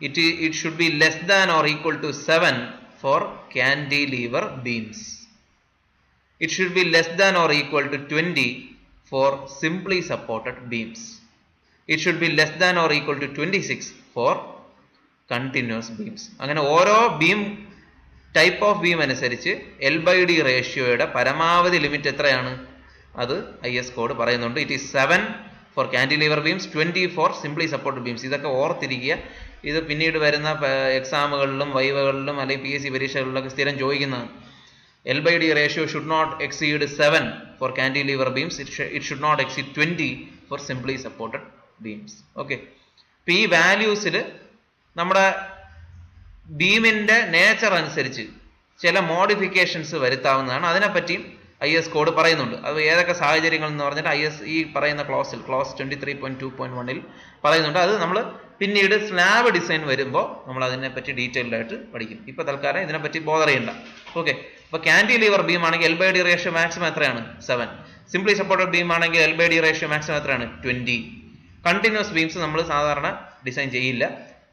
It should be less than or equal to 7 for cantilever beams. It should be less than or equal to 20 for simply supported beams. It should be less than or equal to 26 for continuous beams. അങ്ങനെ ഓരോ ബീം ടൈപ്പ് ഓഫ് ബീം അനുസരിച്ച് L/D റേഷ്യോയുടെ പരമാവധി ലിമിറ്റ് എത്രയാണ്? അത് IS കോഡ് പറയുന്നുണ്ട്. It is 7 for cantilever beams, 20 for simply supported beams. ഇതൊക്കെ ഓർത്തിരിക്കുക. ഇത് പിന്നീട് വരുന്ന എക്സാമുകളിലും വൈവകളിലും അല്ലെങ്കിൽ PSC പരീക്ഷകളിലൊക്കെ സ്ഥിരം ചോദിക്കുന്നതാണ്. L/D ratio should not exceed 7 for cantilever beams. It should not exceed 20 for simply supported beams. Okay. അപ്പോൾ ഈ വാല്യൂസിൽ നമ്മുടെ ബീമിൻ്റെ നേച്ചർ അനുസരിച്ച് ചില മോഡിഫിക്കേഷൻസ് വരുത്താവുന്നതാണ്. അതിനെപ്പറ്റിയും IS കോഡ് പറയുന്നുണ്ട്. അത് ഏതൊക്കെ സാഹചര്യങ്ങൾ എന്ന് പറഞ്ഞിട്ട് IS ഈ പറയുന്ന ക്ലോസ് 23.2.1 പറയുന്നുണ്ട്. അത് നമ്മൾ പിന്നീട് സ്ലാബ് ഡിസൈൻ വരുമ്പോൾ നമ്മൾ അതിനെപ്പറ്റി ഡീറ്റെയിൽഡ് ആയിട്ട് പഠിക്കും. ഇപ്പോൾ തൽക്കാലം ഇതിനെപ്പറ്റി ബോധർ ചെയ്യണ്ട. ഓക്കെ. അപ്പോൾ കാൻഡിലീവർ ബീം ആണെങ്കിൽ L/D റേഷ്യോ മാക്സിമം എത്രയാണ്? 7. സിംപ്ലി സപ്പോർട്ടഡ് ബീം ആണെങ്കിൽ L/D റേഷ്യോ മാക്സിമം എത്രയാണ്? 20. കണ്ടിന്യൂസ് ബീംസ് നമ്മൾ സാധാരണ ഡിസൈൻ ചെയ്യില്ല.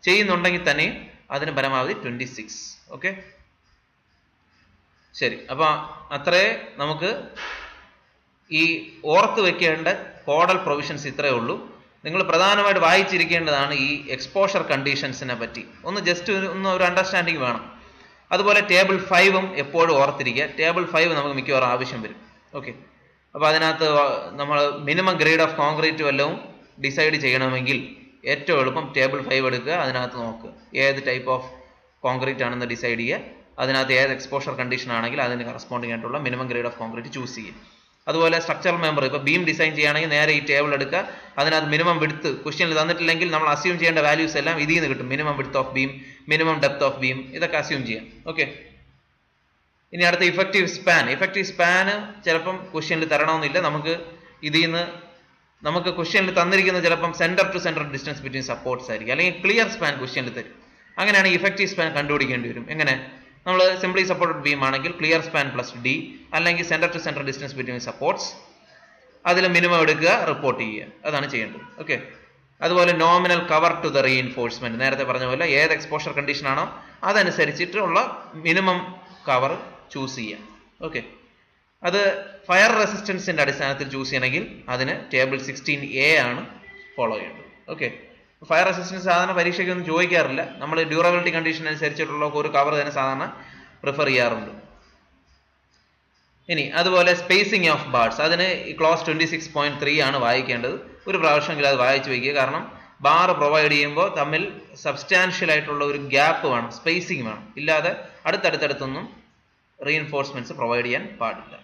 ചെയ്യുന്നുണ്ടെങ്കിൽ തന്നെ അതിന് പരമാവധി 26. ഓക്കെ, ശരി. അപ്പോൾ അത്രേ നമുക്ക് ഈ ഓർത്ത് വെക്കേണ്ട കോഡൽ പ്രൊവിഷൻസ് ഇത്രയേ ഉള്ളൂ. നിങ്ങൾ പ്രധാനമായിട്ട് വായിച്ചിരിക്കേണ്ടതാണ് ഈ എക്സ്പോഷർ കണ്ടീഷൻസിനെ പറ്റി. ജസ്റ്റ് ഒരു അണ്ടർസ്റ്റാൻഡിങ് വേണം. അതുപോലെ ടേബിൾ 5 എപ്പോഴും ഓർത്തിരിക്കുക. ടേബിൾ 5 നമുക്ക് മിക്കവാറും ആവശ്യം വരും. ഓക്കെ. അപ്പോൾ അതിനകത്ത് നമ്മൾ മിനിമം ഗ്രേഡ് ഓഫ് കോൺക്രീറ്റ് വല്ലതും ഡിസൈഡ് ചെയ്യണമെങ്കിൽ ഏറ്റവും എളുപ്പം ടേബിൾ 5 എടുക്കുക. അതിനകത്ത് നോക്കുക ഏത് ടൈപ്പ് ഓഫ് കോൺക്രീറ്റ് ആണെന്ന് ഡിസൈഡ് ചെയ്യുക. അതിനകത്ത് ഏത് എക്സ്പോഷർ കണ്ടീഷൻ ആണെങ്കിൽ അതിന് കറസ്പോണ്ടിങ് ആയിട്ടുള്ള minimum grade of concrete choose ചെയ്യുക. അതുപോലെ സ്ട്രക്ചറൽ മെമ്പർ, ഇപ്പോൾ ബീം ഡിസൈൻ ചെയ്യുകയാണെങ്കിൽ നേരെ ഈ ടേബിൾ എടുക്കുക. അതിനകത്ത് മിനിമം വിഡ്ത്ത് ക്വസ്റ്റ്യനിൽ തന്നിട്ടില്ലെങ്കിൽ നമ്മൾ അസ്യൂം ചെയ്യേണ്ട വാല്യൂസ് എല്ലാം ഇതിൽ നിന്ന് കിട്ടും. Minimum width of beam, minimum depth of beam, ഇതൊക്കെ അസ്യൂം ചെയ്യാം. ഓക്കെ. ഇനി അടുത്ത ഇഫക്റ്റീവ് സ്പാൻ. ഇഫക്റ്റീവ് സ്പാന് ചിലപ്പം ക്വസ്റ്റ്യനിൽ തരണമെന്നില്ല. നമുക്ക് ക്വസ്റ്റ്യനിൽ തന്നിരിക്കുന്നത് ചിലപ്പം centre to centre distance between supports ആയിരിക്കും, അല്ലെങ്കിൽ ക്ലിയർ സ്പാൻ ക്വസ്റ്റ്യനിൽ തരും. അങ്ങനെയാണ് ഇഫക്റ്റീവ് സ്പാൻ കണ്ടുപിടിക്കേണ്ടി വരും. എങ്ങനെ? നമ്മൾ സിംപ്ലി സപ്പോർട്ടഡ് ബീം ആണെങ്കിൽ ക്ലിയർ സ്പാൻ പ്ലസ് D, അല്ലെങ്കിൽ centre to centre distance between supports, അതിൽ മിനിമം എടുക്കുക, റിപ്പോർട്ട് ചെയ്യുക, അതാണ് ചെയ്യേണ്ടത്. ഓക്കെ. അതുപോലെ nominal cover to the reinforcement, നേരത്തെ പറഞ്ഞ പോലെ ഏത് എക്സ്പോഷർ കണ്ടീഷൻ ആണോ അതനുസരിച്ചിട്ടുള്ള മിനിമം കവർ ചൂസ് ചെയ്യാം. ഓക്കെ. അത് ഫയർ റെസിസ്റ്റൻസിന്റെ അടിസ്ഥാനത്തിൽ ചൂസ് ചെയ്യണമെങ്കിൽ അതിന് ടേബിൾ 16A ആണ് ഫോളോ ചെയ്യേണ്ടത്. ഓക്കെ. ഫയർ റെസിസ്റ്റൻസ് സാധാരണ പരീക്ഷയ്ക്കൊന്നും ചോദിക്കാറില്ല. നമ്മൾ ഡ്യൂറബിലിറ്റി കണ്ടീഷൻ അനുസരിച്ചിട്ടുള്ള ഒരു കവർ തന്നെ സാധാരണ പ്രിഫർ ചെയ്യാറുണ്ട്. ഇനി അതുപോലെ സ്പേസിംഗ് ഓഫ് ബാർസ്, അതിന് ക്ലോസ് 26.3 ആണ് വായിക്കേണ്ടത്. ഒരു പ്രാവശ്യമെങ്കിലും അത് വായിച്ചു വയ്ക്കുക. കാരണം ബാർ പ്രൊവൈഡ് ചെയ്യുമ്പോൾ തമ്മിൽ സബ്സ്റ്റാൻഷ്യൽ ആയിട്ടുള്ള ഒരു ഗ്യാപ്പ് വേണം, സ്പേസിംഗ് വേണം. ഇല്ലാതെ അടുത്തടുത്തൊന്നും റീഇൻഫോഴ്സ്മെന്റ്സ് പ്രൊവൈഡ് ചെയ്യാൻ പാടില്ല.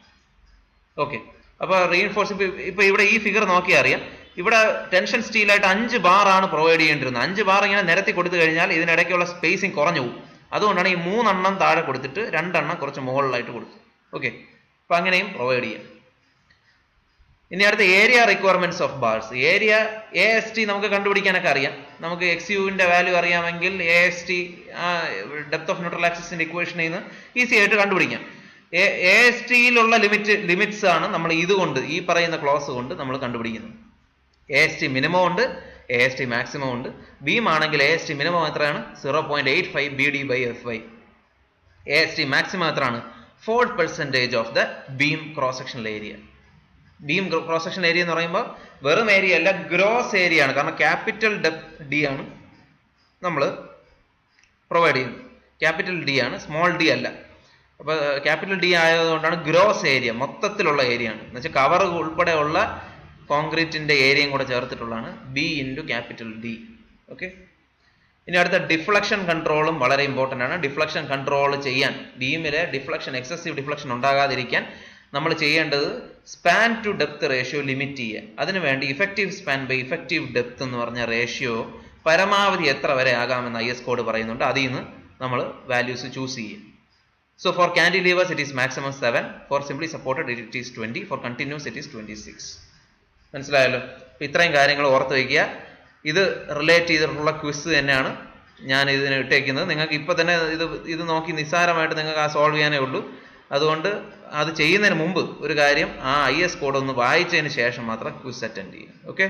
ഓക്കെ. അപ്പൊ റീഇൻഫോഴ്സ് ഇപ്പൊ ഇവിടെ ഈ ഫിഗർ നോക്കിയാൽ അറിയാം. ഇവിടെ ടെൻഷൻ സ്റ്റീലായിട്ട് 5 ബാർ ആണ് പ്രൊവൈഡ് ചെയ്യേണ്ടിരുന്നത്. 5 ബാർ ഇങ്ങനെ നിരത്തി കൊടുത്തു കഴിഞ്ഞാൽ ഇതിനിടയ്ക്കുള്ള സ്പേസിംഗ് കുറഞ്ഞു പോകും. അതുകൊണ്ടാണ് ഈ 3 എണ്ണം താഴെ കൊടുത്തിട്ട് 2 എണ്ണം കുറച്ച് മുകളിലായിട്ട് കൊടുത്തു. ഓക്കെ. അപ്പൊ അങ്ങനെയും പ്രൊവൈഡ് ചെയ്യാം. ഇനി അടുത്ത area requirements of bars. Area AST നമുക്ക് കണ്ടുപിടിക്കാനൊക്കെ അറിയാം. നമുക്ക് XUവിന്റെ വാല്യൂ അറിയാമെങ്കിൽ AST ഡെപ്ത് ഓഫ് ന്യൂട്രൽ ആക്സിസിന്റെ ഇക്വേഷനിൽ നിന്ന് ഈസി ആയിട്ട് കണ്ടുപിടിക്കാം. ASTയിലുള്ള ലിമിറ്റ്സ് ആണ് നമ്മൾ ഇതുകൊണ്ട് ഈ പറയുന്ന ക്ലോസ് കൊണ്ട് നമ്മൾ കണ്ടുപിടിക്കുന്നത്. AST മിനിമം ഉണ്ട്, AST മാക്സിമം ഉണ്ട്. ബീം ആണെങ്കിൽ AST മിനിമം എത്രയാണ്? 0.85 BD/FY. AST മാക്സിമം എത്രയാണ്? 4% of the beam cross sectional area. Beam cross section area എന്ന് പറയുമ്പോൾ വെറും ഏരിയ അല്ല, ഗ്രോസ് ഏരിയ ആണ്. കാരണം ക്യാപിറ്റൽ ഡെപ്ത് D ആണ് നമ്മൾ പ്രൊവൈഡ് ചെയ്യുന്നത്. ക്യാപിറ്റൽ D ആണ്, സ്മോൾ d അല്ല. അപ്പൊ ക്യാപിറ്റൽ D ആയതുകൊണ്ടാണ് ഗ്രോസ് ഏരിയ, മൊത്തത്തിലുള്ള ഏരിയ ആണ്. എന്ന് വെച്ചാൽ കവർ ഉൾപ്പെടെയുള്ള കോൺക്രീറ്റിന്റെ ഏരിയയും കൂടെ ചേർത്തിട്ടുള്ളതാണ് B into capital D. Okay. ഇനി അടുത്ത ഡിഫ്ലക്ഷൻ കൺട്രോളും വളരെ ഇമ്പോർട്ടൻ്റ് ആണ്. ഡിഫ്ലക്ഷൻ കൺട്രോൾ ചെയ്യാൻ, ബീമിലെ ഡിഫ്ലക്ഷൻ, എക്സസീവ് ഡിഫ്ലക്ഷൻ ഉണ്ടാകാതിരിക്കാൻ നമ്മൾ ചെയ്യേണ്ടത് span to depth ratio limit ചെയ്യുക. അതിനുവേണ്ടി effective span by effective depth എന്ന് പറഞ്ഞ റേഷ്യോ പരമാവധി എത്ര വരെ ആകാമെന്ന് IS കോഡ് പറയുന്നുണ്ട്. അതിൽ നിന്ന് നമ്മൾ വാല്യൂസ് ചൂസ് ചെയ്യും. So for cantilevers it is maximum 7, for simply supported it is 20, for continuous it is 26. മനസ്സിലായല്ലോ? ഇത്രയും കാര്യങ്ങൾ ഓർത്ത് വയ്ക്കുക. ഇത് റിലേറ്റ് ചെയ്തിട്ടുള്ള ക്വിസ് തന്നെയാണ് ഞാൻ ഇതിന് ഇട്ടേക്കുന്നത്. നിങ്ങൾക്ക് ഇപ്പൊ തന്നെ ഇത് നോക്കി നിസ്സാരമായിട്ട് നിങ്ങൾക്ക് സോൾവ് ചെയ്യാനേ ഉള്ളൂ. അതുകൊണ്ട് അത് ചെയ്യുന്നതിന് മുമ്പ് ഒരു കാര്യം, IS കോഡ് ഒന്ന് വായിച്ചതിന് ശേഷം മാത്രം ക്വിസ് അറ്റൻഡ് ചെയ്യുക. ഓക്കെ.